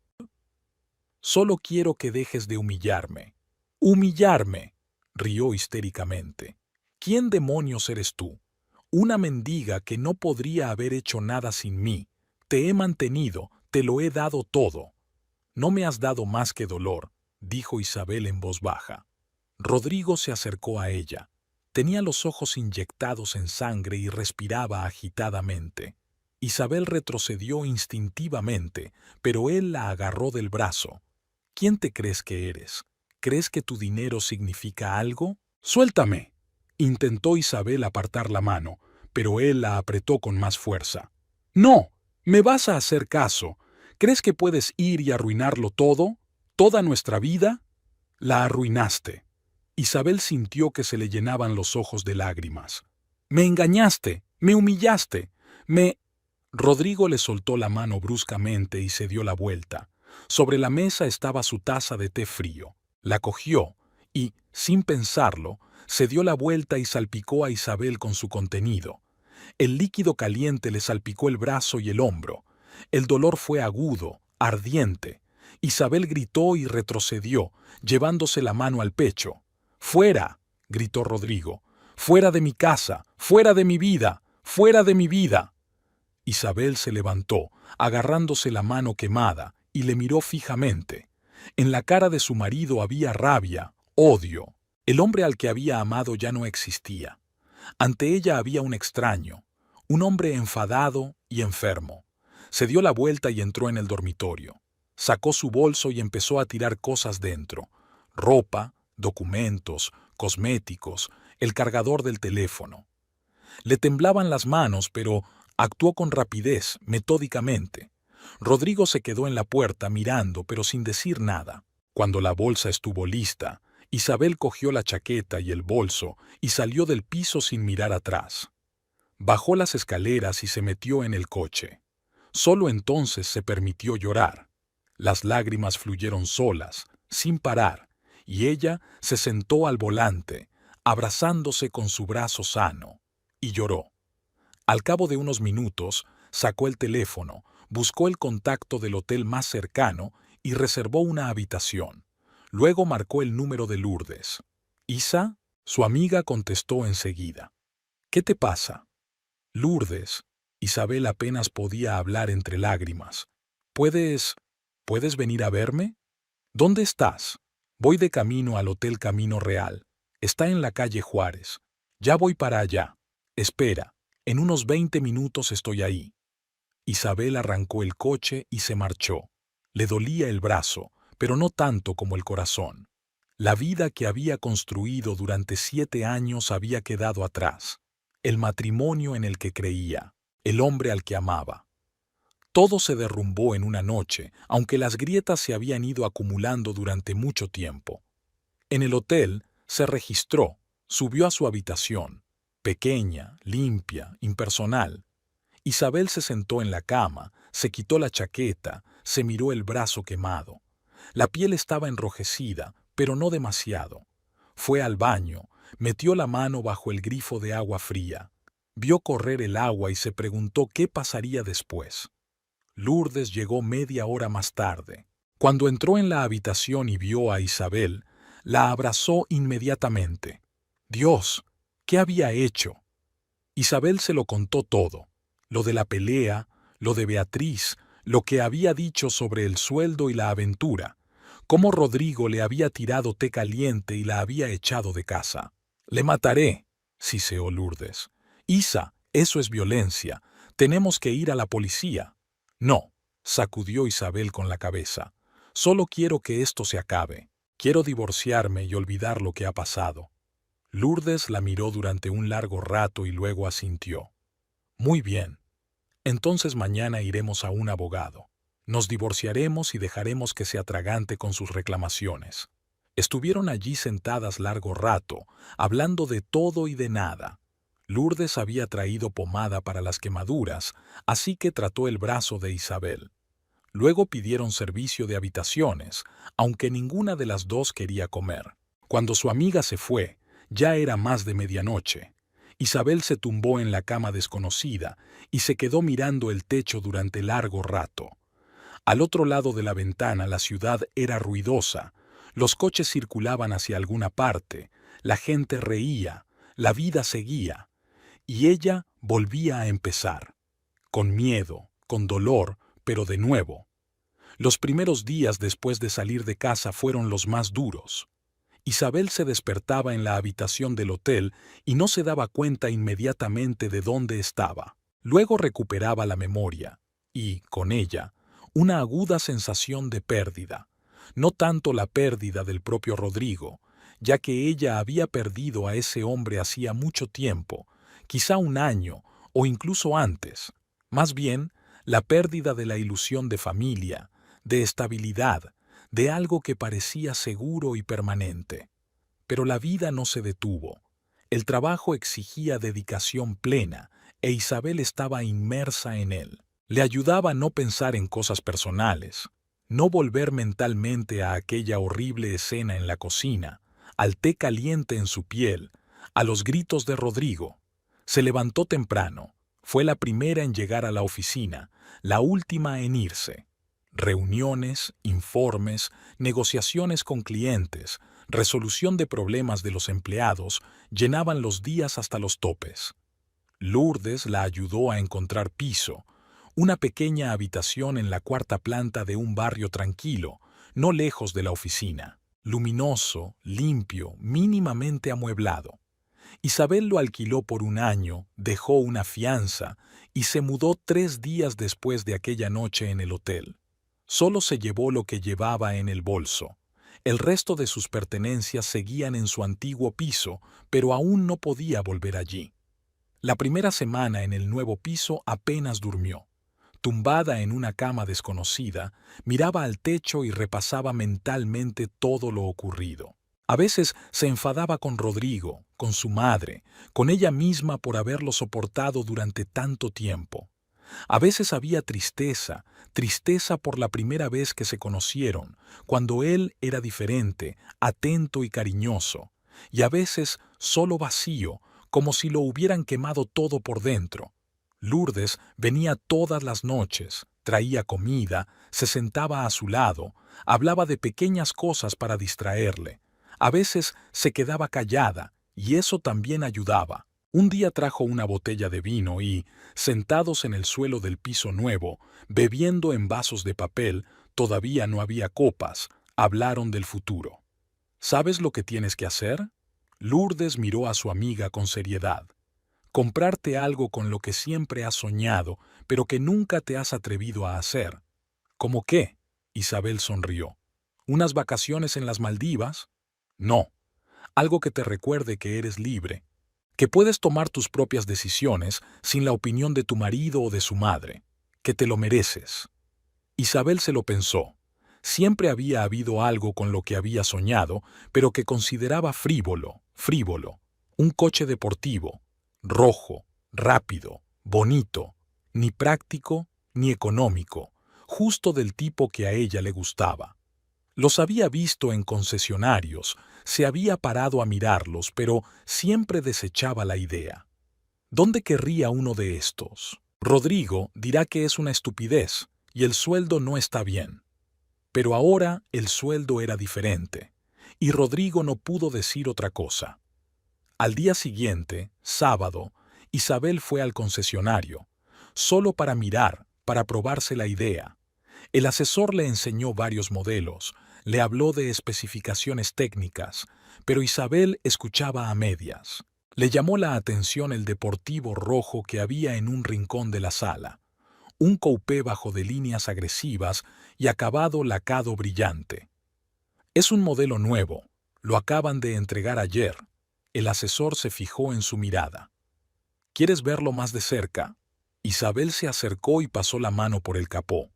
Solo quiero que dejes de humillarme. ¡Humillarme!, rió histéricamente. ¿Quién demonios eres tú? Una mendiga que no podría haber hecho nada sin mí. Te he mantenido, te lo he dado todo. No me has dado más que dolor, dijo Isabel en voz baja. Rodrigo se acercó a ella. Tenía los ojos inyectados en sangre y respiraba agitadamente. Isabel retrocedió instintivamente, pero él la agarró del brazo. ¿Quién te crees que eres? ¿Crees que tu dinero significa algo? ¡Suéltame! Intentó Isabel apartar la mano, pero él la apretó con más fuerza. ¡No! ¿Me vas a hacer caso? ¿Crees que puedes ir y arruinarlo todo? ¿Toda nuestra vida? La arruinaste. Isabel sintió que se le llenaban los ojos de lágrimas. Me engañaste, me humillaste, me... Rodrigo le soltó la mano bruscamente y se dio la vuelta. Sobre la mesa estaba su taza de té frío. La cogió y, sin pensarlo, se dio la vuelta y salpicó a Isabel con su contenido. El líquido caliente le salpicó el brazo y el hombro. El dolor fue agudo, ardiente. Isabel gritó y retrocedió, llevándose la mano al pecho. ¡Fuera!, gritó Rodrigo. ¡Fuera de mi casa! ¡Fuera de mi vida! ¡Fuera de mi vida! Isabel se levantó, agarrándose la mano quemada, y le miró fijamente. En la cara de su marido había rabia, odio. El hombre al que había amado ya no existía. Ante ella había un extraño, un hombre enfadado y enfermo. Se dio la vuelta y entró en el dormitorio. Sacó su bolso y empezó a tirar cosas dentro: ropa, documentos, cosméticos, el cargador del teléfono. Le temblaban las manos, pero actuó con rapidez, metódicamente. Rodrigo se quedó en la puerta mirando, pero sin decir nada. Cuando la bolsa estuvo lista, Isabel cogió la chaqueta y el bolso y salió del piso sin mirar atrás. Bajó las escaleras y se metió en el coche. Solo entonces se permitió llorar. Las lágrimas fluyeron solas, sin parar, y ella se sentó al volante, abrazándose con su brazo sano, y lloró. Al cabo de unos minutos, sacó el teléfono, buscó el contacto del hotel más cercano y reservó una habitación. Luego marcó el número de Lourdes. «¿Isa?», su amiga contestó enseguida. «¿Qué te pasa?». «Lourdes». Isabel apenas podía hablar entre lágrimas. «¿Puedes venir a verme?». «¿Dónde estás?». «Voy de camino al Hotel Camino Real. Está en la calle Juárez. Ya voy para allá. Espera, en unos 20 minutos estoy ahí». Isabel arrancó el coche y se marchó. Le dolía el brazo, pero no tanto como el corazón. La vida que había construido durante 7 años había quedado atrás. El matrimonio en el que creía, el hombre al que amaba. Todo se derrumbó en una noche, aunque las grietas se habían ido acumulando durante mucho tiempo. En el hotel se registró, subió a su habitación. pequeña, limpia, impersonal. Isabel se sentó en la cama, se quitó la chaqueta, se miró el brazo quemado. La piel estaba enrojecida, pero no demasiado. Fue al baño, metió la mano bajo el grifo de agua fría. Vio correr el agua y se preguntó qué pasaría después. Lourdes llegó media hora más tarde. Cuando entró en la habitación y vio a Isabel, la abrazó inmediatamente. Dios, ¿qué había hecho? Isabel se lo contó todo, lo de la pelea, lo de Beatriz, lo que había dicho sobre el sueldo y la aventura, cómo Rodrigo le había tirado té caliente y la había echado de casa. «Le mataré», siseó Lourdes. «Isa, eso es violencia. Tenemos que ir a la policía». «No», sacudió Isabel con la cabeza. «Solo quiero que esto se acabe. Quiero divorciarme y olvidar lo que ha pasado». Lourdes la miró durante un largo rato y luego asintió. «Muy bien. Entonces mañana iremos a un abogado. Nos divorciaremos y dejaremos que se atragante con sus reclamaciones». Estuvieron allí sentadas largo rato, hablando de todo y de nada. Lourdes había traído pomada para las quemaduras, así que trató el brazo de Isabel. Luego pidieron servicio de habitaciones, aunque ninguna de las dos quería comer. Cuando su amiga se fue, ya era más de medianoche. Isabel se tumbó en la cama desconocida y se quedó mirando el techo durante largo rato. Al otro lado de la ventana la ciudad era ruidosa, los coches circulaban hacia alguna parte, la gente reía, la vida seguía, y ella volvía a empezar. Con miedo, con dolor, pero de nuevo. Los primeros días después de salir de casa fueron los más duros. Isabel se despertaba en la habitación del hotel y no se daba cuenta inmediatamente de dónde estaba. Luego recuperaba la memoria y, con ella, una aguda sensación de pérdida. No tanto la pérdida del propio Rodrigo, ya que ella había perdido a ese hombre hacía mucho tiempo, quizá un año o incluso antes. Más bien, la pérdida de la ilusión de familia, de estabilidad, de algo que parecía seguro y permanente. Pero la vida no se detuvo. El trabajo exigía dedicación plena e Isabel estaba inmersa en él. Le ayudaba a no pensar en cosas personales, no volver mentalmente a aquella horrible escena en la cocina, al té caliente en su piel, a los gritos de Rodrigo. Se levantó temprano, fue la primera en llegar a la oficina, la última en irse. Reuniones, informes, negociaciones con clientes, resolución de problemas de los empleados llenaban los días hasta los topes. Lourdes la ayudó a encontrar piso, una pequeña habitación en la cuarta planta de un barrio tranquilo, no lejos de la oficina, luminoso, limpio, mínimamente amueblado. Isabel lo alquiló por un año, dejó una fianza y se mudó 3 días después de aquella noche en el hotel. Solo se llevó lo que llevaba en el bolso. El resto de sus pertenencias seguían en su antiguo piso, pero aún no podía volver allí. La primera semana en el nuevo piso apenas durmió. Tumbada en una cama desconocida, miraba al techo y repasaba mentalmente todo lo ocurrido. A veces se enfadaba con Rodrigo, con su madre, con ella misma por haberlo soportado durante tanto tiempo. A veces había tristeza, tristeza por la primera vez que se conocieron, cuando él era diferente, atento y cariñoso, y a veces solo vacío, como si lo hubieran quemado todo por dentro. Lourdes venía todas las noches, traía comida, se sentaba a su lado, hablaba de pequeñas cosas para distraerle. A veces se quedaba callada, y eso también ayudaba. Un día trajo una botella de vino y, sentados en el suelo del piso nuevo, bebiendo en vasos de papel, todavía no había copas, hablaron del futuro. ¿Sabes lo que tienes que hacer? Lourdes miró a su amiga con seriedad. Comprarte algo con lo que siempre has soñado, pero que nunca te has atrevido a hacer. ¿Cómo qué? Isabel sonrió. ¿Unas vacaciones en las Maldivas? No. Algo que te recuerde que eres libre, que puedes tomar tus propias decisiones sin la opinión de tu marido o de su madre, que te lo mereces. Isabel se lo pensó. Siempre había habido algo con lo que había soñado, pero que consideraba frívolo. Un coche deportivo. rojo, rápido, bonito, ni práctico ni económico, justo del tipo que a ella le gustaba. Los había visto en concesionarios, se había parado a mirarlos, pero siempre desechaba la idea. ¿Dónde querría uno de estos? Rodrigo dirá que es una estupidez y el sueldo no está bien. Pero ahora el sueldo era diferente, y Rodrigo no pudo decir otra cosa. Al día siguiente, sábado, Isabel fue al concesionario, solo para mirar, para probarse la idea. El asesor le enseñó varios modelos, le habló de especificaciones técnicas, pero Isabel escuchaba a medias. Le llamó la atención el deportivo rojo que había en un rincón de la sala, un coupé bajo de líneas agresivas y acabado lacado brillante. Es un modelo nuevo, lo acaban de entregar ayer. El asesor se fijó en su mirada. ¿Quieres verlo más de cerca? Isabel se acercó y pasó la mano por el capó.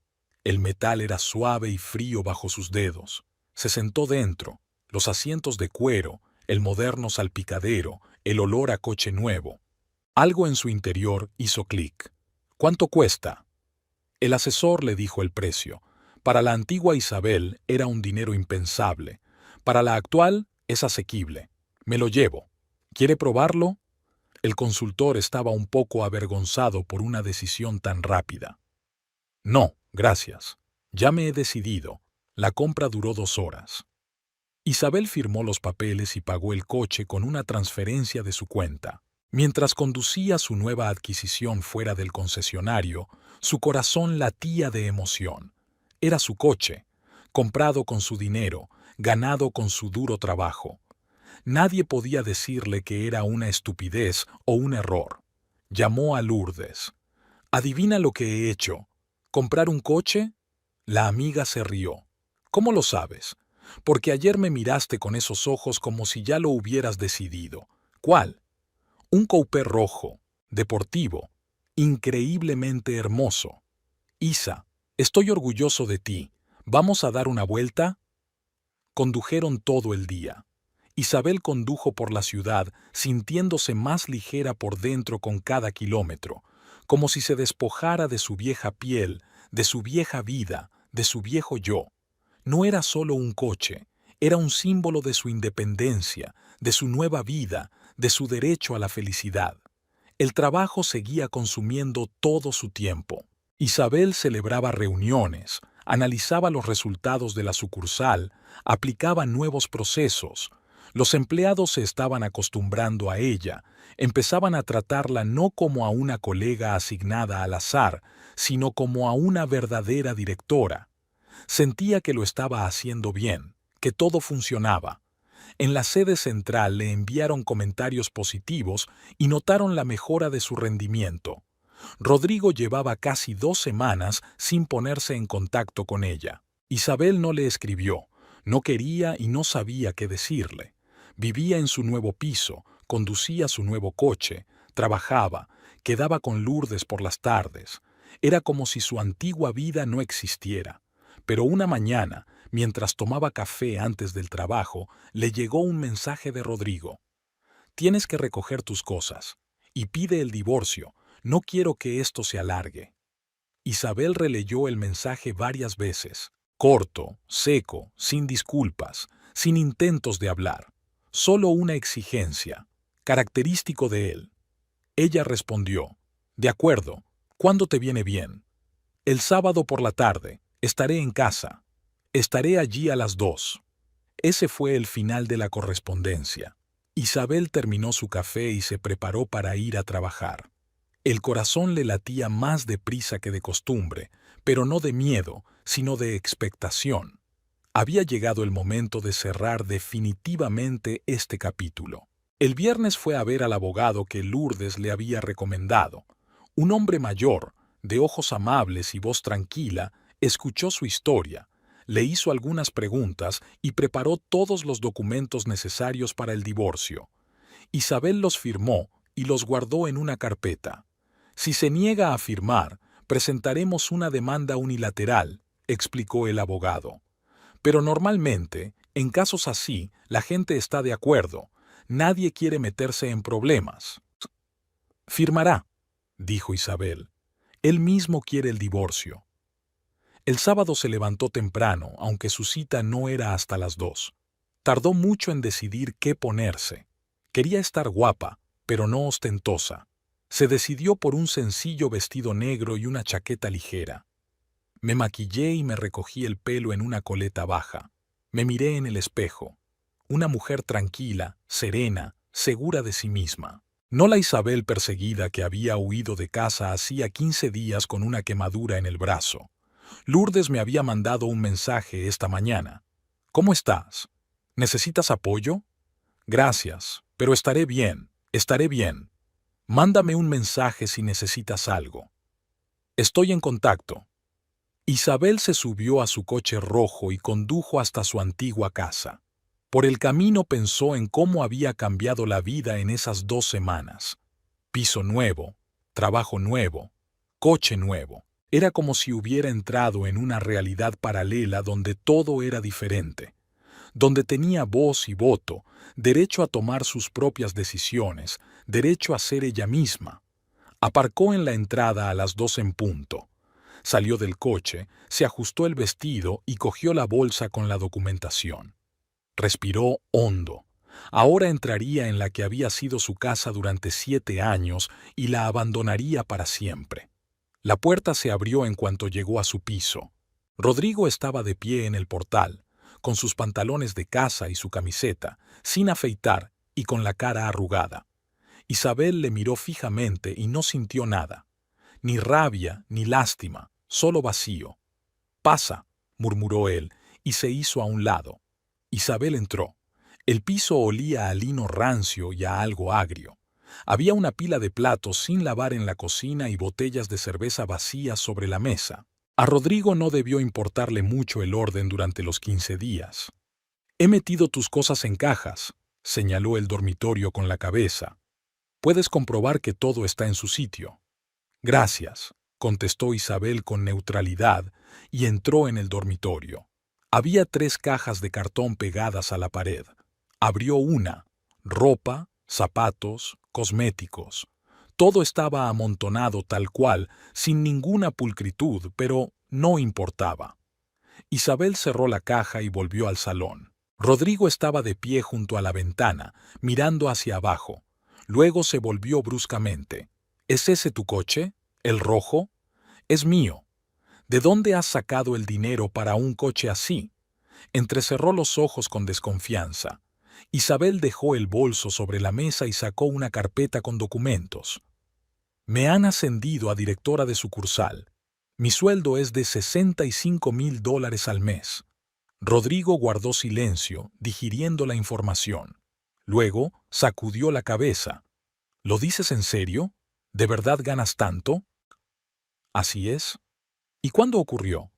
El metal era suave y frío bajo sus dedos. Se sentó dentro, los asientos de cuero, el moderno salpicadero, el olor a coche nuevo. Algo en su interior hizo clic. ¿Cuánto cuesta? El asesor le dijo el precio. Para la antigua Isabel era un dinero impensable. Para la actual es asequible. Me lo llevo. ¿Quiere probarlo? El consultor estaba un poco avergonzado por una decisión tan rápida. No, gracias. Ya me he decidido. La compra duró 2 horas. Isabel firmó los papeles y pagó el coche con una transferencia de su cuenta. Mientras conducía su nueva adquisición fuera del concesionario, su corazón latía de emoción. Era su coche, comprado con su dinero, ganado con su duro trabajo. Nadie podía decirle que era una estupidez o un error. Llamó a Lourdes. «¿Adivina lo que he hecho? ¿Comprar un coche?» La amiga se rió. «¿Cómo lo sabes?» «Porque ayer me miraste con esos ojos como si ya lo hubieras decidido». «¿Cuál?» «Un coupé rojo, deportivo, increíblemente hermoso». «Isa, estoy orgulloso de ti. ¿Vamos a dar una vuelta?» Condujeron todo el día. Isabel condujo por la ciudad, sintiéndose más ligera por dentro con cada kilómetro, como si se despojara de su vieja piel, de su vieja vida, de su viejo yo. No era solo un coche, era un símbolo de su independencia, de su nueva vida, de su derecho a la felicidad. El trabajo seguía consumiendo todo su tiempo. Isabel celebraba reuniones, analizaba los resultados de la sucursal, aplicaba nuevos procesos. Los empleados se estaban acostumbrando a ella, empezaban a tratarla no como a una colega asignada al azar, sino como a una verdadera directora. Sentía que lo estaba haciendo bien, que todo funcionaba. En la sede central le enviaron comentarios positivos y notaron la mejora de su rendimiento. Rodrigo llevaba casi 2 semanas sin ponerse en contacto con ella. Isabel no le escribió, no quería y no sabía qué decirle. Vivía en su nuevo piso, conducía su nuevo coche, trabajaba, quedaba con Lourdes por las tardes. Era como si su antigua vida no existiera. Pero una mañana, mientras tomaba café antes del trabajo, le llegó un mensaje de Rodrigo. «Tienes que recoger tus cosas. Y pide el divorcio. No quiero que esto se alargue». Isabel releyó el mensaje varias veces. Corto, seco, sin disculpas, sin intentos de hablar. Solo una exigencia, característico de él. Ella respondió, «De acuerdo, ¿cuándo te viene bien?» «El sábado por la tarde. Estaré en casa. Estaré allí a las 2». Ese fue el final de la correspondencia. Isabel terminó su café y se preparó para ir a trabajar. El corazón le latía más deprisa que de costumbre, pero no de miedo, sino de expectación. Había llegado el momento de cerrar definitivamente este capítulo. El viernes fue a ver al abogado que Lourdes le había recomendado. Un hombre mayor, de ojos amables y voz tranquila, escuchó su historia, le hizo algunas preguntas y preparó todos los documentos necesarios para el divorcio. Isabel los firmó y los guardó en una carpeta. «Si se niega a firmar, presentaremos una demanda unilateral», explicó el abogado. «Pero normalmente, en casos así, la gente está de acuerdo. Nadie quiere meterse en problemas». Firmará, dijo Isabel. Él mismo quiere el divorcio. El sábado se levantó temprano, aunque su cita no era hasta las 2. Tardó mucho en decidir qué ponerse. Quería estar guapa, pero no ostentosa. Se decidió por un sencillo vestido negro y una chaqueta ligera. Me maquillé y me recogí el pelo en una coleta baja. Me miré en el espejo. Una mujer tranquila, serena, segura de sí misma. No la Isabel perseguida que había huido de casa hacía 15 días con una quemadura en el brazo. Lourdes me había mandado un mensaje esta mañana. ¿Cómo estás? ¿Necesitas apoyo? Gracias, pero estaré bien, estaré bien. Mándame un mensaje si necesitas algo. Estoy en contacto. Isabel se subió a su coche rojo y condujo hasta su antigua casa. Por el camino pensó en cómo había cambiado la vida en esas 2 semanas. Piso nuevo, trabajo nuevo, coche nuevo. Era como si hubiera entrado en una realidad paralela donde todo era diferente, donde tenía voz y voto, derecho a tomar sus propias decisiones, derecho a ser ella misma. Aparcó en la entrada a las 2 en punto. Salió del coche, se ajustó el vestido y cogió la bolsa con la documentación. Respiró hondo. Ahora entraría en la que había sido su casa durante 7 años y la abandonaría para siempre. La puerta se abrió en cuanto llegó a su piso. Rodrigo estaba de pie en el portal, con sus pantalones de casa y su camiseta, sin afeitar y con la cara arrugada. Isabel le miró fijamente y no sintió nada. Ni rabia, ni lástima, solo vacío. «Pasa», murmuró él, y se hizo a un lado. Isabel entró. El piso olía a lino rancio y a algo agrio. Había una pila de platos sin lavar en la cocina y botellas de cerveza vacías sobre la mesa. A Rodrigo no debió importarle mucho el orden durante los 15 días. «He metido tus cosas en cajas», señaló el dormitorio con la cabeza. «Puedes comprobar que todo está en su sitio». «Gracias», contestó Isabel con neutralidad y entró en el dormitorio. Había 3 cajas de cartón pegadas a la pared. Abrió una. Ropa, zapatos, cosméticos. Todo estaba amontonado tal cual, sin ninguna pulcritud, pero no importaba. Isabel cerró la caja y volvió al salón. Rodrigo estaba de pie junto a la ventana, mirando hacia abajo. Luego se volvió bruscamente. «¿Es ese tu coche? ¿El rojo?» «Es mío». «¿De dónde has sacado el dinero para un coche así?» Entrecerró los ojos con desconfianza. Isabel dejó el bolso sobre la mesa y sacó una carpeta con documentos. «Me han ascendido a directora de sucursal. Mi sueldo es de $65,000 al mes». Rodrigo guardó silencio, digiriendo la información. Luego sacudió la cabeza. «¿Lo dices en serio? ¿De verdad ganas tanto?» «Así es». «¿Y cuándo ocurrió?»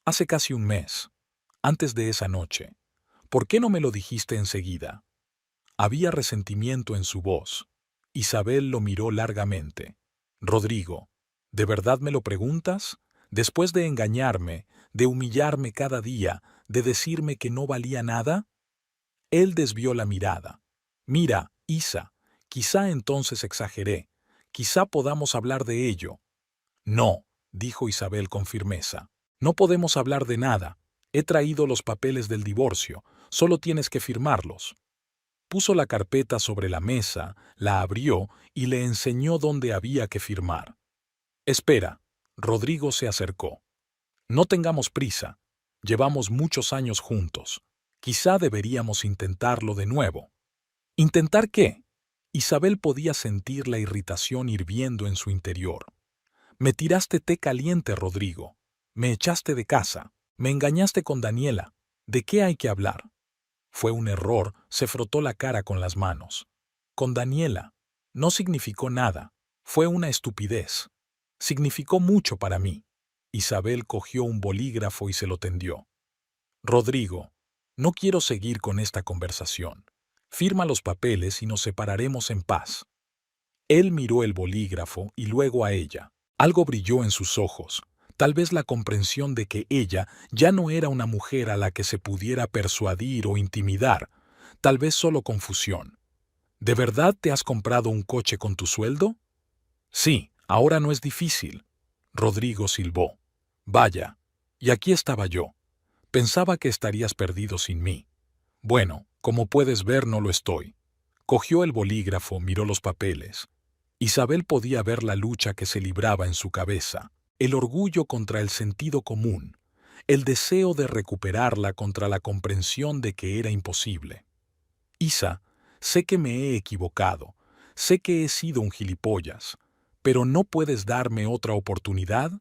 «Hace casi un mes. Antes de esa noche. ¿Por qué no me lo dijiste enseguida?» Había resentimiento en su voz. Isabel lo miró largamente. «Rodrigo, ¿de verdad me lo preguntas? Después de engañarme, de humillarme cada día, de decirme que no valía nada?» Él desvió la mirada. «Mira, Isa, quizá entonces exageré. Quizá podamos hablar de ello». «No», dijo Isabel con firmeza. «No podemos hablar de nada. He traído los papeles del divorcio. Solo tienes que firmarlos». Puso la carpeta sobre la mesa, la abrió y le enseñó dónde había que firmar. «Espera». Rodrigo se acercó. «No tengamos prisa. Llevamos muchos años juntos. Quizá deberíamos intentarlo de nuevo». «¿Intentar qué?» Isabel podía sentir la irritación hirviendo en su interior. «Me tiraste té caliente, Rodrigo. Me echaste de casa. Me engañaste con Daniela. ¿De qué hay que hablar?» Fue un error, se frotó la cara con las manos. «Con Daniela. No significó nada. Fue una estupidez. Significó mucho para mí». Isabel cogió un bolígrafo y se lo tendió. «Rodrigo, no quiero seguir con esta conversación. Firma los papeles y nos separaremos en paz». Él miró el bolígrafo y luego a ella. Algo brilló en sus ojos. Tal vez la comprensión de que ella ya no era una mujer a la que se pudiera persuadir o intimidar. Tal vez solo confusión. «¿De verdad te has comprado un coche con tu sueldo?» Sí, ahora no es difícil. Rodrigo silbó. Vaya, y aquí estaba yo. Pensaba que estarías perdido sin mí. Bueno, como puedes ver, no lo estoy. Cogió el bolígrafo, miró los papeles. Isabel podía ver la lucha que se libraba en su cabeza, el orgullo contra el sentido común, el deseo de recuperarla contra la comprensión de que era imposible. Isa, sé que me he equivocado, sé que he sido un gilipollas, pero ¿no puedes darme otra oportunidad?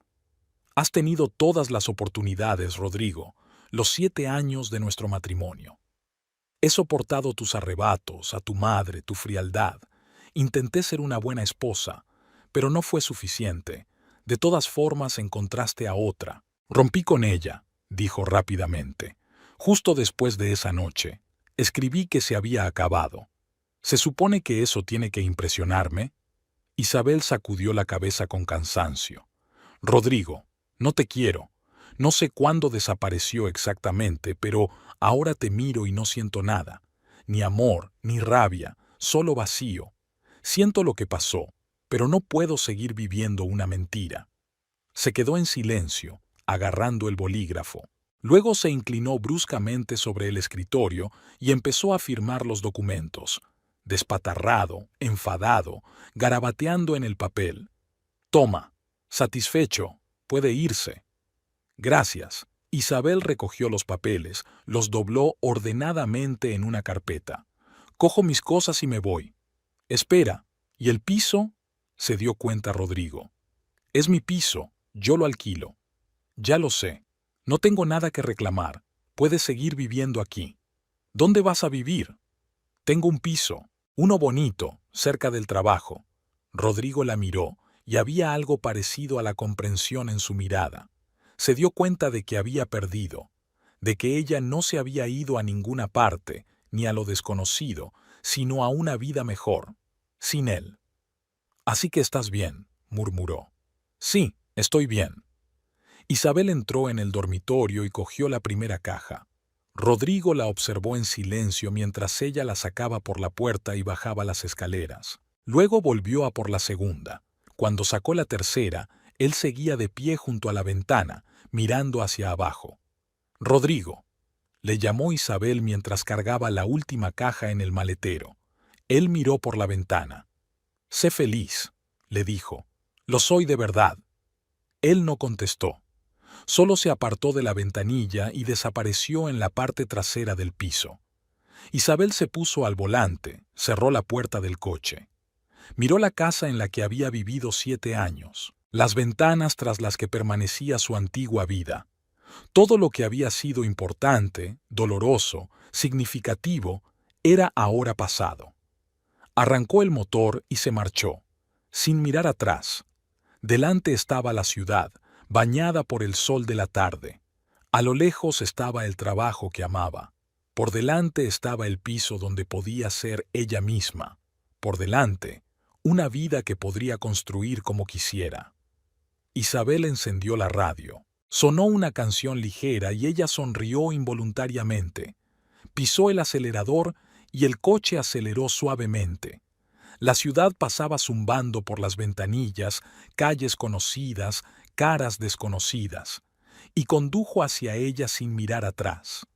Has tenido todas las oportunidades, Rodrigo, los 7 años de nuestro matrimonio. He soportado tus arrebatos, a tu madre, tu frialdad. Intenté ser una buena esposa, pero no fue suficiente. De todas formas encontraste a otra. Rompí con ella, dijo rápidamente. Justo después de esa noche, escribí que se había acabado. ¿Se supone que eso tiene que impresionarme? Isabel sacudió la cabeza con cansancio. Rodrigo, no te quiero. No sé cuándo desapareció exactamente, pero ahora te miro y no siento nada. Ni amor, ni rabia, solo vacío. Siento lo que pasó, pero no puedo seguir viviendo una mentira. Se quedó en silencio, agarrando el bolígrafo. Luego se inclinó bruscamente sobre el escritorio y empezó a firmar los documentos, despatarrado, enfadado, garabateando en el papel. Toma, satisfecho, puede irse. Gracias. Isabel recogió los papeles, los dobló ordenadamente en una carpeta. Cojo mis cosas y me voy. Espera, ¿y el piso? Se dio cuenta Rodrigo. Es mi piso, yo lo alquilo. Ya lo sé. No tengo nada que reclamar. Puedes seguir viviendo aquí. ¿Dónde vas a vivir? Tengo un piso, uno bonito, cerca del trabajo. Rodrigo la miró, y había algo parecido a la comprensión en su mirada. Se dio cuenta de que había perdido, de que ella no se había ido a ninguna parte, ni a lo desconocido, sino a una vida mejor, sin él. Así que estás bien, murmuró. Sí, estoy bien. Isabel entró en el dormitorio y cogió la primera caja. Rodrigo la observó en silencio mientras ella la sacaba por la puerta y bajaba las escaleras. Luego volvió a por la segunda. Cuando sacó la tercera, él seguía de pie junto a la ventana, mirando hacia abajo. Rodrigo, le llamó Isabel mientras cargaba la última caja en el maletero. Él miró por la ventana. Sé feliz, le dijo. Lo soy de verdad. Él no contestó. Solo se apartó de la ventanilla y desapareció en la parte trasera del piso. Isabel se puso al volante, cerró la puerta del coche. Miró la casa en la que había vivido 7 años, las ventanas tras las que permanecía su antigua vida. Todo lo que había sido importante, doloroso, significativo, era ahora pasado. Arrancó el motor y se marchó, sin mirar atrás. Delante estaba la ciudad, bañada por el sol de la tarde. A lo lejos estaba el trabajo que amaba. Por delante estaba el piso donde podía ser ella misma. Por delante, una vida que podría construir como quisiera. Isabel encendió la radio. Sonó una canción ligera y ella sonrió involuntariamente. Pisó el acelerador y el coche aceleró suavemente. La ciudad pasaba zumbando por las ventanillas, calles conocidas, caras desconocidas, y condujo hacia ella sin mirar atrás.